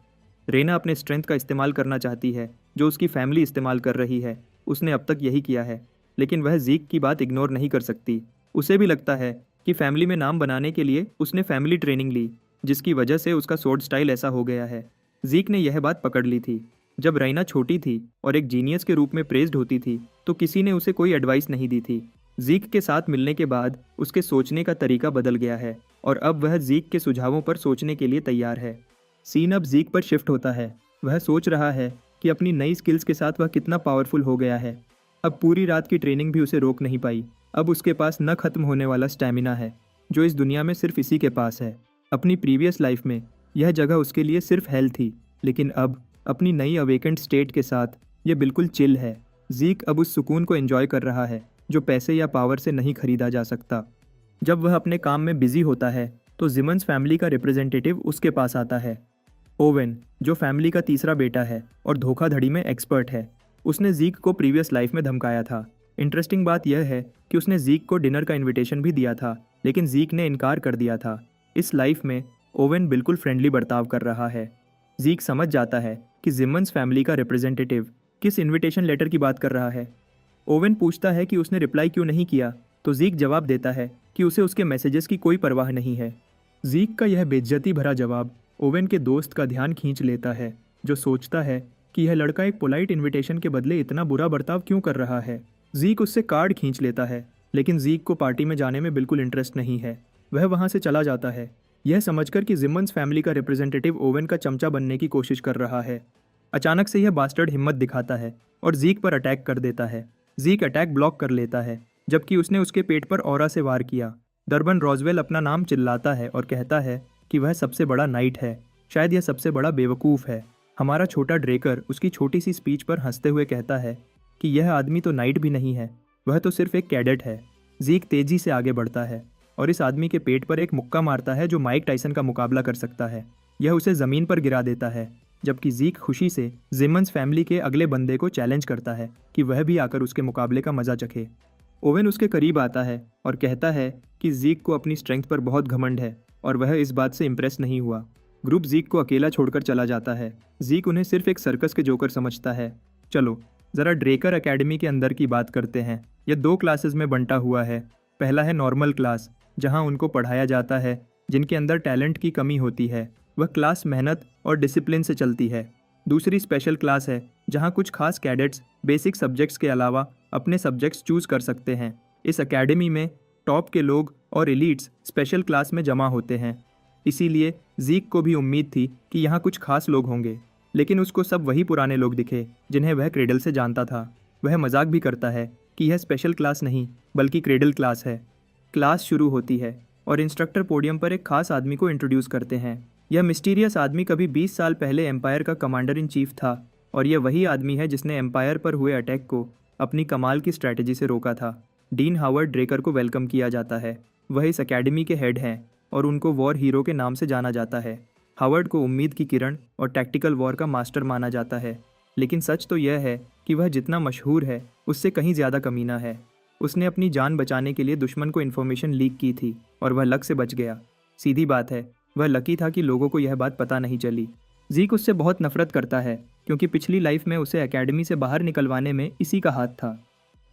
रैना अपने स्ट्रेंथ का इस्तेमाल करना चाहती है जो उसकी फैमिली इस्तेमाल कर रही है। उसने अब तक यही किया है, लेकिन वह जीक की बात इग्नोर नहीं कर सकती। उसे भी लगता है कि फैमिली में नाम बनाने के लिए उसने फैमिली ट्रेनिंग ली, जिसकी वजह से उसका स्वॉर्ड स्टाइल ऐसा हो गया है। जीक ने यह बात पकड़ ली थी। जब रैना छोटी थी और एक जीनियस के रूप में प्रेज्ड होती थी तो किसी ने उसे कोई एडवाइस नहीं दी थी। जीक के साथ मिलने के बाद उसके सोचने का तरीका बदल गया है और अब वह जीक के सुझावों पर सोचने के लिए तैयार है। सीन अब जीक पर शिफ्ट होता है। वह सोच रहा है कि अपनी नई स्किल्स के साथ वह कितना पावरफुल हो गया है। अब पूरी रात की ट्रेनिंग भी उसे रोक नहीं पाई। अब उसके पास न खत्म होने वाला स्टैमिना है जो इस दुनिया में सिर्फ इसी के पास है। अपनी प्रीवियस लाइफ में यह जगह उसके लिए सिर्फ हेल थी, लेकिन अब अपनी नई अवेकेंड स्टेट के साथ ये बिल्कुल चिल है। जीक अब उस सुकून को एंजॉय कर रहा है जो पैसे या पावर से नहीं खरीदा जा सकता। जब वह अपने काम में बिजी होता है तो जिमन्स फैमिली का रिप्रेजेंटेटिव उसके पास आता है। ओवेन, जो फैमिली का तीसरा बेटा है और धोखाधड़ी में एक्सपर्ट है, उसने जीक को प्रीवियस लाइफ में धमकाया था। इंटरेस्टिंग बात यह है कि उसने जीक को डिनर का इन्विटेशन भी दिया था, लेकिन जीक ने इनकार कर दिया था। इस लाइफ में ओवेन बिल्कुल फ्रेंडली बर्ताव कर रहा है। जीक समझ जाता है कि जिमन्स फैमिली का रिप्रेजेंटेटिव किस इन्विटेशन लेटर की बात कर रहा है। ओवेन पूछता है कि उसने रिप्लाई क्यों नहीं किया, तो जीक जवाब देता है कि उसे उसके मैसेजेस की कोई परवाह नहीं है। जीक का यह बेइज्जती भरा जवाब ओवेन के दोस्त का ध्यान खींच लेता है, जो सोचता है कि यह लड़का एक पोलाइट इन्विटेशन के बदले इतना बुरा बर्ताव क्यों कर रहा है। जीक उससे कार्ड खींच लेता है, लेकिन जीक को पार्टी में जाने में बिल्कुल इंटरेस्ट नहीं है। वह वहाँ से चला जाता है, यह समझकर कि जिमन्स फैमिली का रिप्रेजेंटेटिव ओवेन का चमचा बनने की कोशिश कर रहा है। अचानक से यह बास्टर्ड हिम्मत दिखाता है और जीक पर अटैक कर देता है। जीक अटैक ब्लॉक कर लेता है, जबकि उसने उसके पेट पर ऑरा से वार किया। डर्बन रॉजवेल अपना नाम चिल्लाता है और कहता है कि वह सबसे बड़ा नाइट है, शायद यह सबसे बड़ा बेवकूफ़ है। हमारा छोटा ड्रेकर उसकी छोटी सी स्पीच पर हंसते हुए कहता है कि यह आदमी तो नाइट भी नहीं है, वह तो सिर्फ एक कैडेट है। जीक तेजी से आगे बढ़ता है और इस आदमी के पेट पर एक मुक्का मारता है जो माइक टाइसन का मुकाबला कर सकता है। यह उसे ज़मीन पर गिरा देता है, जबकि जीक खुशी से जिमन्स फैमिली के अगले बंदे को चैलेंज करता है कि वह भी आकर उसके मुकाबले का मजा चखे। ओवेन उसके करीब आता है और कहता है कि जीक को अपनी स्ट्रेंथ पर बहुत घमंड है और वह इस बात से इम्प्रेस नहीं हुआ। ग्रुप जीक को अकेला छोड़कर चला जाता है। जीक उन्हें सिर्फ एक सर्कस के जोकर समझता है। चलो ज़रा ड्रेकर एकेडमी के अंदर की बात करते हैं। यह 2 क्लासेस में बंटा हुआ है। पहला है नॉर्मल क्लास, जहां उनको पढ़ाया जाता है जिनके अंदर टैलेंट की कमी होती है। वह क्लास मेहनत और डिसिप्लिन से चलती है। दूसरी स्पेशल क्लास है, जहां कुछ खास कैडेट्स बेसिक सब्जेक्ट्स के अलावा अपने सब्जेक्ट्स चूज़ कर सकते हैं। इस एकेडमी में टॉप के लोग और एलीट्स स्पेशल क्लास में जमा होते हैं। इसीलिए जीक को भी उम्मीद थी कि यहाँ कुछ खास लोग होंगे, लेकिन उसको सब वही पुराने लोग दिखे जिन्हें वह क्रेडल से जानता था। वह मजाक भी करता है कि यह स्पेशल क्लास नहीं बल्कि क्रेडल क्लास है। क्लास शुरू होती है और इंस्ट्रक्टर पोडियम पर एक खास आदमी को इंट्रोड्यूस करते हैं। यह मिस्टीरियस आदमी कभी 20 साल पहले एम्पायर का कमांडर इन चीफ था और यह वही आदमी है जिसने एम्पायर पर हुए अटैक को अपनी कमाल की स्ट्रैटेजी से रोका था। डीन हावर्ड ड्रेकर को वेलकम किया जाता है। वह इस एकेडमी के हेड हैं और उनको वॉर हीरो के नाम से जाना जाता है। हावर्ड को उम्मीद की किरण और टैक्टिकल वॉर का मास्टर माना जाता है, लेकिन सच तो यह है कि वह जितना मशहूर है उससे कहीं ज़्यादा कमीना है। उसने अपनी जान बचाने के लिए दुश्मन को इन्फॉर्मेशन लीक की थी और वह लक से बच गया। सीधी बात है, वह लकी था कि लोगों को यह बात पता नहीं चली। जीक उससे बहुत नफरत करता है क्योंकि पिछली लाइफ में उसे एकेडमी से बाहर निकलवाने में इसी का हाथ था।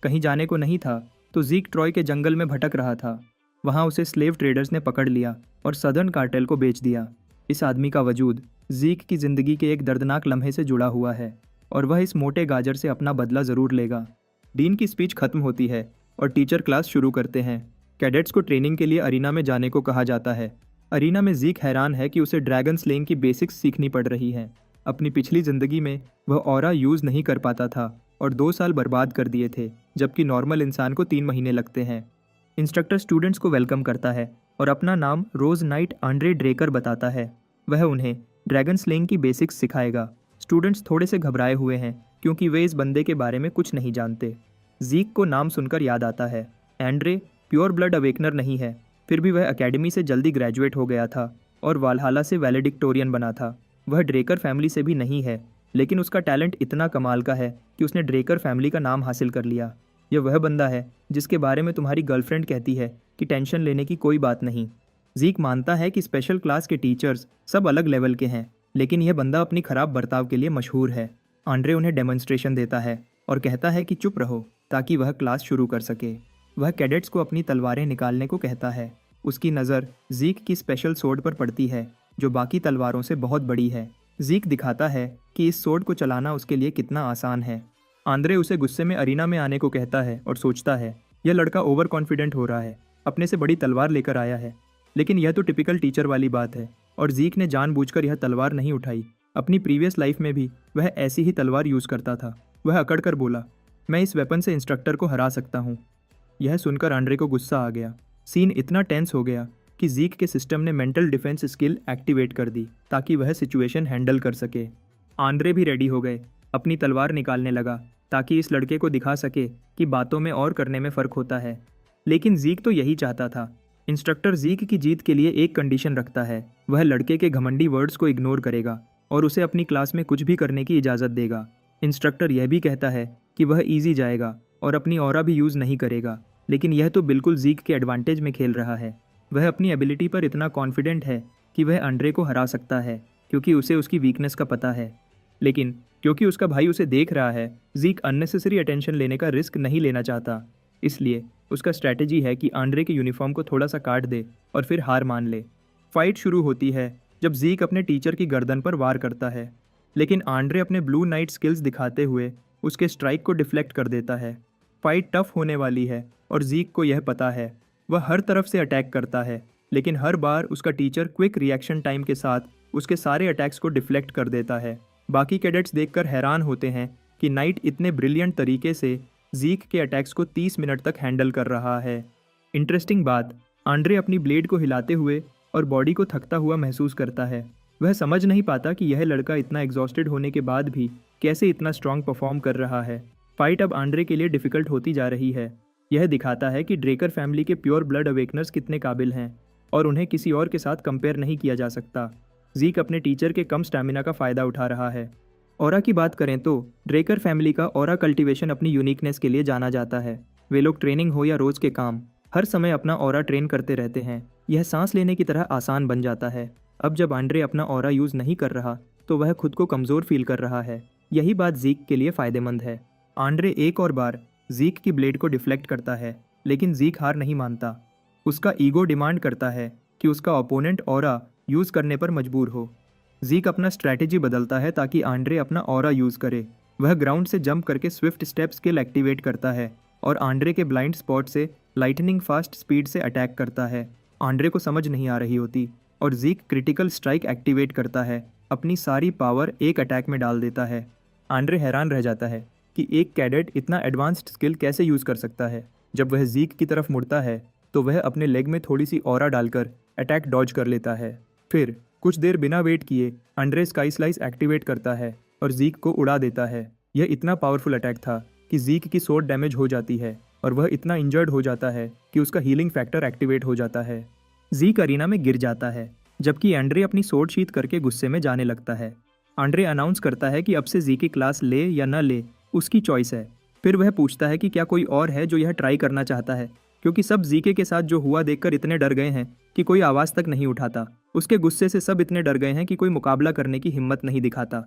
कहीं जाने को नहीं था तो जीक ट्रॉय के जंगल में भटक रहा था। वहाँ उसे स्लेव ट्रेडर्स ने पकड़ लिया और सदर्न कार्टेल को बेच दिया। इस आदमी का वजूद जीक की ज़िंदगी के एक दर्दनाक लम्हे से जुड़ा हुआ है और वह इस मोटे गाजर से अपना बदला ज़रूर लेगा। डीन की स्पीच खत्म होती है और टीचर क्लास शुरू करते हैं। कैडेट्स को ट्रेनिंग के लिए अरीना में जाने को कहा जाता है। अरीना में जीक हैरान है कि उसे ड्रैगन स्लेइंग की बेसिक्स सीखनी पड़ रही हैं। अपनी पिछली ज़िंदगी में वह ऑरा यूज़ नहीं कर पाता था और 2 साल बर्बाद कर दिए थे, जबकि नॉर्मल इंसान को 3 महीने लगते हैं। इंस्ट्रक्टर स्टूडेंट्स को वेलकम करता है और अपना नाम रोज़ नाइट आंड्रे ड्रेकर बताता है। वह उन्हें ड्रैगन स्लेइंग की बेसिक्स सिखाएगा। स्टूडेंट्स थोड़े से घबराए हुए हैं क्योंकि वे इस बंदे के बारे में कुछ नहीं जानते। जीक को नाम सुनकर याद आता है, एंड्रे प्योर ब्लड अवेकनर नहीं है, फिर भी वह एकेडमी से जल्दी ग्रेजुएट हो गया था और वालहाला से वैलेडिक्टोरियन बना था। वह ड्रेकर फैमिली से भी नहीं है, लेकिन उसका टैलेंट इतना कमाल का है कि उसने ड्रेकर फैमिली का नाम हासिल कर लिया। यह वह बंदा है जिसके बारे में तुम्हारी गर्लफ्रेंड कहती है कि टेंशन लेने की कोई बात नहीं। जीक मानता है कि स्पेशल क्लास के टीचर्स सब अलग लेवल के हैं, लेकिन यह बंदा अपनी खराब बर्ताव के लिए मशहूर है। आंड्रे उन्हें डेमोन्स्ट्रेशन देता है और कहता है कि चुप रहो ताकि वह क्लास शुरू कर सके। वह कैडेट्स को अपनी तलवारें निकालने को कहता है। उसकी नज़र जीक की स्पेशल सोर्ड पर पड़ती है जो बाकी तलवारों से बहुत बड़ी है। जीक दिखाता है कि इस सोर्ड को चलाना उसके लिए कितना आसान है। आंद्रे उसे गुस्से में अरीना में आने को कहता है और सोचता है यह लड़का ओवर कॉन्फिडेंट हो रहा है, अपने से बड़ी तलवार लेकर आया है। लेकिन यह तो टिपिकल टीचर वाली बात है और जीक ने जानबूझकर यह तलवार नहीं उठाई। अपनी प्रीवियस लाइफ में भी वह ऐसी ही तलवार यूज़ करता था। वह अकड़ कर बोला, मैं इस वेपन से इंस्ट्रक्टर को हरा सकता हूँ। यह सुनकर आंड्रे को गुस्सा आ गया। सीन इतना टेंस हो गया कि जीक के सिस्टम ने मेंटल डिफेंस स्किल एक्टिवेट कर दी ताकि वह सिचुएशन हैंडल कर सके। आंद्रे भी रेडी हो गए, अपनी तलवार निकालने लगा ताकि इस लड़के को दिखा सके कि बातों में और करने में फ़र्क होता है। लेकिन जीक तो यही चाहता था। इंस्ट्रक्टर जीक की जीत के लिए एक कंडीशन रखता है, वह लड़के के घमंडी वर्ड्स को इग्नोर करेगा और उसे अपनी क्लास में कुछ भी करने की इजाज़त देगा। इंस्ट्रक्टर यह भी कहता है कि वह ईजी जाएगा और अपनी ऑरा भी यूज़ नहीं करेगा, लेकिन यह तो बिल्कुल जीक के एडवांटेज में खेल रहा है। वह अपनी एबिलिटी पर इतना कॉन्फिडेंट है कि वह आंड्रे को हरा सकता है क्योंकि उसे उसकी वीकनेस का पता है। लेकिन क्योंकि उसका भाई उसे देख रहा है, जीक अननेसेसरी अटेंशन लेने का रिस्क नहीं लेना चाहता। इसलिए उसका स्ट्रैटेजी है कि आंड्रे के यूनिफॉर्म को थोड़ा सा काट दे और फिर हार मान ले। फाइट शुरू होती है जब जीक अपने टीचर की गर्दन पर वार करता है, लेकिन आंड्रे अपने ब्लू नाइट स्किल्स दिखाते हुए उसके स्ट्राइक को डिफ्लेक्ट कर देता है। फाइट टफ होने वाली है और जीक को यह पता है। वह हर तरफ से अटैक करता है, लेकिन हर बार उसका टीचर क्विक रिएक्शन टाइम के साथ उसके सारे अटैक्स को डिफ्लेक्ट कर देता है। बाकी कैडेट्स देखकर हैरान होते हैं कि नाइट इतने ब्रिलियंट तरीके से जीक के अटैक्स को 30 मिनट तक हैंडल कर रहा है। इंटरेस्टिंग बात, आंद्रे अपनी ब्लेड को हिलाते हुए और बॉडी को थकता हुआ महसूस करता है। वह समझ नहीं पाता कि यह लड़का इतना एग्जॉस्टेड होने के बाद भी कैसे इतना स्ट्रांग परफॉर्म कर रहा है। फाइट अब आंद्रे के लिए डिफिकल्ट होती जा रही है। यह दिखाता है कि ड्रेकर फैमिली के प्योर ब्लड अवेकनर्स कितने काबिल हैं और उन्हें किसी और के साथ कंपेयर नहीं किया जा सकता। जीक अपने टीचर के कम स्टैमिना का फ़ायदा उठा रहा है। ऑरा की बात करें तो ड्रेकर फैमिली का ऑरा कल्टीवेशन अपनी यूनिकनेस के लिए जाना जाता है। वे लोग ट्रेनिंग हो या रोज़ के काम हर समय अपना ऑरा ट्रेन करते रहते हैं। यह सांस लेने की तरह आसान बन जाता है। अब जब आंद्रे अपना ऑरा यूज़ नहीं कर रहा तो वह खुद को कमज़ोर फील कर रहा है। यही बात जीक के लिए फ़ायदेमंद है। आंद्रे एक और बार जीक की ब्लेड को डिफ्लेक्ट करता है, लेकिन जीक हार नहीं मानता। उसका ईगो डिमांड करता है कि उसका ओपोनेंट ऑरा यूज़ करने पर मजबूर हो। जीक अपना स्ट्रैटेजी बदलता है ताकि आंद्रे अपना ऑरा यूज़ करे। वह ग्राउंड से जंप करके स्विफ्ट स्टेप स्किल एक्टिवेट करता है और आंद्रे के ब्लाइंड स्पॉट से लाइटनिंग फास्ट स्पीड से अटैक करता है। आंद्रे को समझ नहीं आ रही होती और जीक क्रिटिकल स्ट्राइक एक्टिवेट करता है। अपनी सारी पावर एक अटैक में डाल देता है। आंद्रे हैरान रह जाता है कि एक कैडेट इतना एडवांस्ड स्किल कैसे यूज़ कर सकता है। जब वह जीक की तरफ मुड़ता है तो वह अपने लेग में थोड़ी सी ऑरा डालकर अटैक डॉज कर लेता है। फिर कुछ देर बिना वेट किए आंद्रे स्काई स्लाइस एक्टिवेट करता है और जीक को उड़ा देता है। यह इतना पावरफुल अटैक था कि जीक की स्वॉर्ड डैमेज हो जाती है और वह इतना इंजर्ड हो जाता है कि उसका हीलिंग फैक्टर एक्टिवेट हो जाता है। जीक अरीना में गिर जाता है जबकि आंद्रे अपनी स्वॉर्ड शीथ करके गुस्से में जाने लगता है। आंद्रे अनाउंस करता है कि अब से जीक की क्लास ले या न ले उसकी चॉइस है। फिर वह पूछता है कि क्या कोई और है जो यह ट्राई करना चाहता है, क्योंकि सब जीके के साथ जो हुआ देखकर इतने डर गए हैं कि कोई आवाज़ तक नहीं उठाता। उसके गुस्से से सब इतने डर गए हैं कि कोई मुकाबला करने की हिम्मत नहीं दिखाता।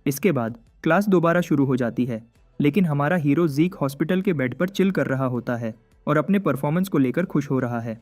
इसके बाद क्लास दोबारा शुरू हो जाती है, लेकिन हमारा हीरो जीक हॉस्पिटल के बेड पर चिल कर रहा होता है और अपने परफॉर्मेंस को लेकर खुश हो रहा है।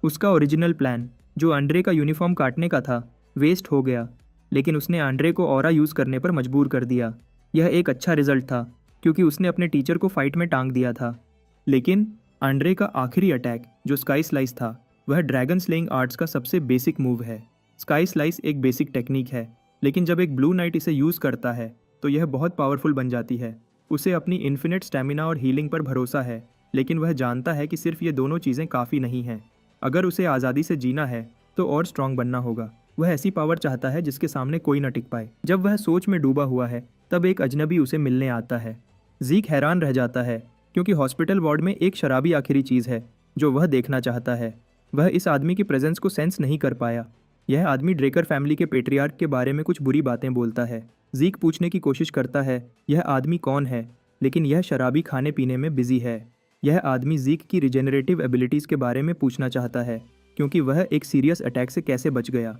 उसका ओरिजिनल प्लान जो आंद्रे का यूनिफॉर्म काटने का था वेस्ट हो गया, लेकिन उसने आंद्रे को ऑरा यूज़ करने पर मजबूर कर दिया। यह एक अच्छा रिजल्ट था क्योंकि उसने अपने टीचर को फाइट में टांग दिया था। लेकिन आंद्रे का आखिरी अटैक जो स्काई स्लाइस था वह ड्रैगन स्लेइंग आर्ट्स का सबसे बेसिक मूव है। स्काई स्लाइस एक बेसिक टेक्निक है, लेकिन जब एक ब्लू नाइट इसे यूज़ करता है तो यह बहुत पावरफुल बन जाती है। उसे अपनी इन्फिनिट स्टैमिना और हीलिंग पर भरोसा है, लेकिन वह जानता है कि सिर्फ ये दोनों चीज़ें काफ़ी नहीं हैं। अगर उसे आज़ादी से जीना है तो और स्ट्रांग बनना होगा। वह ऐसी पावर चाहता है जिसके सामने कोई न टिक पाए। जब वह सोच में डूबा हुआ है तब एक अजनबी उसे मिलने आता है। जीक हैरान रह जाता है क्योंकि हॉस्पिटल वार्ड में एक शराबी आखिरी चीज़ है जो वह देखना चाहता है। वह इस आदमी की प्रेजेंस को सेंस नहीं कर पाया। यह आदमी ड्रेकर फैमिली के पेट्रियार्क के बारे में कुछ बुरी बातें बोलता है। जीक पूछने की कोशिश करता है यह आदमी कौन है, लेकिन यह शराबी खाने पीने में बिजी है। यह आदमी जीक की रिजेनरेटिव एबिलिटीज़ के बारे में पूछना चाहता है क्योंकि वह एक सीरियस अटैक से कैसे बच गया।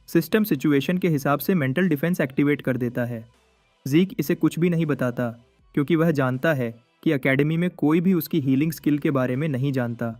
सिस्टम सिचुएशन के हिसाब से मेंटल डिफेंस एक्टिवेट कर देता है। जीक इसे कुछ भी नहीं बताता क्योंकि वह जानता है कि एकेडमी में कोई भी उसकी हीलिंग स्किल के बारे में नहीं जानता।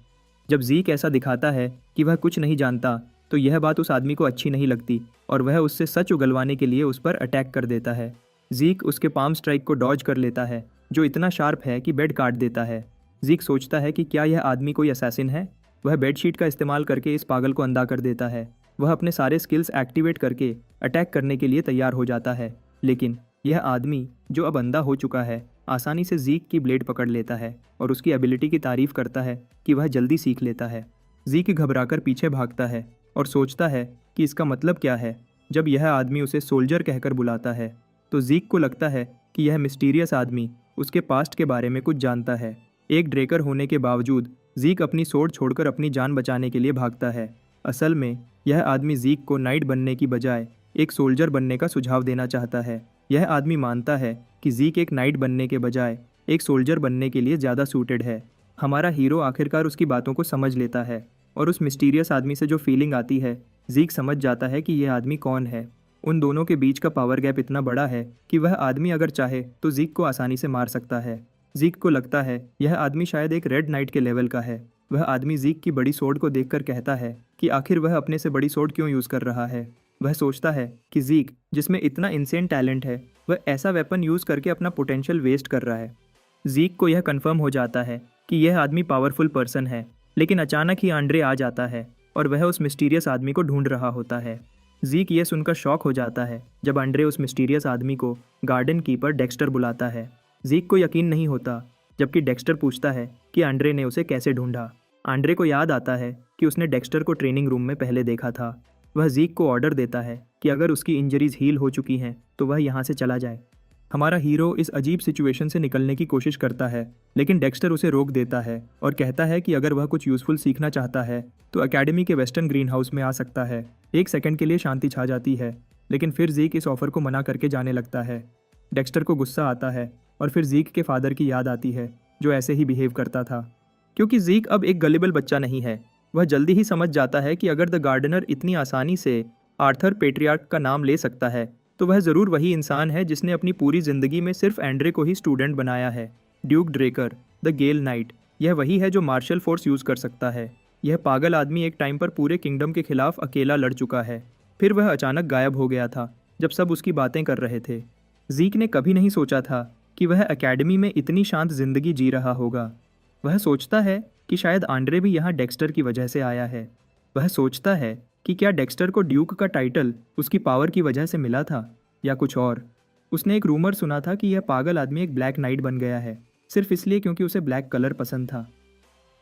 जब जीक ऐसा दिखाता है कि वह कुछ नहीं जानता तो यह बात उस आदमी को अच्छी नहीं लगती और वह उससे सच उगलवाने के लिए उस पर अटैक कर देता है। जीक उसके पाम स्ट्राइक को डॉज कर लेता है जो इतना शार्प है कि बेड काट देता है। जीक सोचता है कि क्या यह आदमी कोई असैसिन है। वह बेडशीट का इस्तेमाल करके इस पागल को अंधा कर देता है। वह अपने सारे स्किल्स एक्टिवेट करके अटैक करने के लिए तैयार हो जाता है, लेकिन यह आदमी जो अब अंधा हो चुका है आसानी से जीक की ब्लेड पकड़ लेता है और उसकी एबिलिटी की तारीफ करता है कि वह जल्दी सीख लेता है। जीक घबराकर पीछे भागता है और सोचता है कि इसका मतलब क्या है। जब यह आदमी उसे सोल्जर कहकर बुलाता है तो जीक को लगता है कि यह मिस्टीरियस आदमी उसके पास्ट के बारे में कुछ जानता है। एक ड्रेकर होने के बावजूद जीक अपनी सोर्ड छोड़कर अपनी जान बचाने के लिए भागता है। असल में यह आदमी जीक को नाइट बनने की बजाय एक सोल्जर बनने का सुझाव देना चाहता है। यह आदमी मानता है कि जीक एक नाइट बनने के बजाय एक सोल्जर बनने के लिए ज़्यादा सूटेड है। हमारा हीरो आखिरकार उसकी बातों को समझ लेता है और उस मिस्टीरियस आदमी से जो फीलिंग आती है जीक समझ जाता है कि यह आदमी कौन है। उन दोनों के बीच का पावर गैप इतना बड़ा है कि वह आदमी अगर चाहे तो जीक को आसानी से मार सकता है। जीक को लगता है यह आदमी शायद एक रेड नाइट के लेवल का है। वह आदमी जीक की बड़ी सोर्ड को देखकर कहता है कि आखिर वह अपने से बड़ी सोर्ड क्यों यूज़ कर रहा है। वह सोचता है कि जीक जिसमें इतना इंसेन टैलेंट है वह ऐसा वेपन यूज़ करके अपना पोटेंशियल वेस्ट कर रहा है। जीक को यह कंफर्म हो जाता है कि यह आदमी पावरफुल पर्सन है, लेकिन अचानक ही आंद्रे आ जाता है और वह उस मिस्टीरियस आदमी को ढूंढ रहा होता है। जीक ये सुनकर शॉक हो जाता है जब आंद्रे उस मिस्टीरियस आदमी को गार्डन कीपर डेक्स्टर बुलाता है। जीक को यकीन नहीं होता जबकि डेक्स्टर पूछता है कि आंद्रे ने उसे कैसे ढूंढा। आंड्रे को याद आता है कि उसने डेक्स्टर को ट्रेनिंग रूम में पहले देखा था। वह ज़ीक को ऑर्डर देता है कि अगर उसकी इंजरीज हील हो चुकी हैं तो वह यहाँ से चला जाए। हमारा हीरो इस अजीब सिचुएशन से निकलने की कोशिश करता है, लेकिन डेक्स्टर उसे रोक देता है और कहता है कि अगर वह कुछ यूज़फुल सीखना चाहता है तो एकेडमी के वेस्टर्न ग्रीन हाउस में आ सकता है। एक सेकंड के लिए शांति छा जाती है, लेकिन फिर ज़ीक इस ऑफर को मना करके जाने लगता है। डेक्स्टर को गुस्सा आता है और फिर ज़ीक के फादर की याद आती है जो ऐसे ही बिहेव करता था। क्योंकि ज़ीक अब एक गलिबल बच्चा नहीं है, वह जल्दी ही समझ जाता है कि अगर द गार्डनर इतनी आसानी से आर्थर पेट्रियार्क का नाम ले सकता है तो वह ज़रूर वही इंसान है जिसने अपनी पूरी ज़िंदगी में सिर्फ एंड्रे को ही स्टूडेंट बनाया है। Duke Drecker, the Gale Knight, यह वही है जो मार्शल फोर्स यूज़ कर सकता है। यह पागल आदमी एक टाइम पर पूरे किंगडम के खिलाफ अकेला लड़ चुका है, फिर वह अचानक गायब हो गया था जब सब उसकी बातें कर रहे थे। ज़ीक ने कभी नहीं सोचा था कि वह एकेडमी में इतनी शांत जिंदगी जी रहा होगा। वह सोचता है कि शायद आंड्रे भी यहाँ डेक्स्टर की वजह से आया है। वह सोचता है कि क्या डेक्स्टर को ड्यूक का टाइटल उसकी पावर की वजह से मिला था या कुछ और। उसने एक रूमर सुना था कि यह पागल आदमी एक ब्लैक नाइट बन गया है सिर्फ इसलिए क्योंकि उसे ब्लैक कलर पसंद था।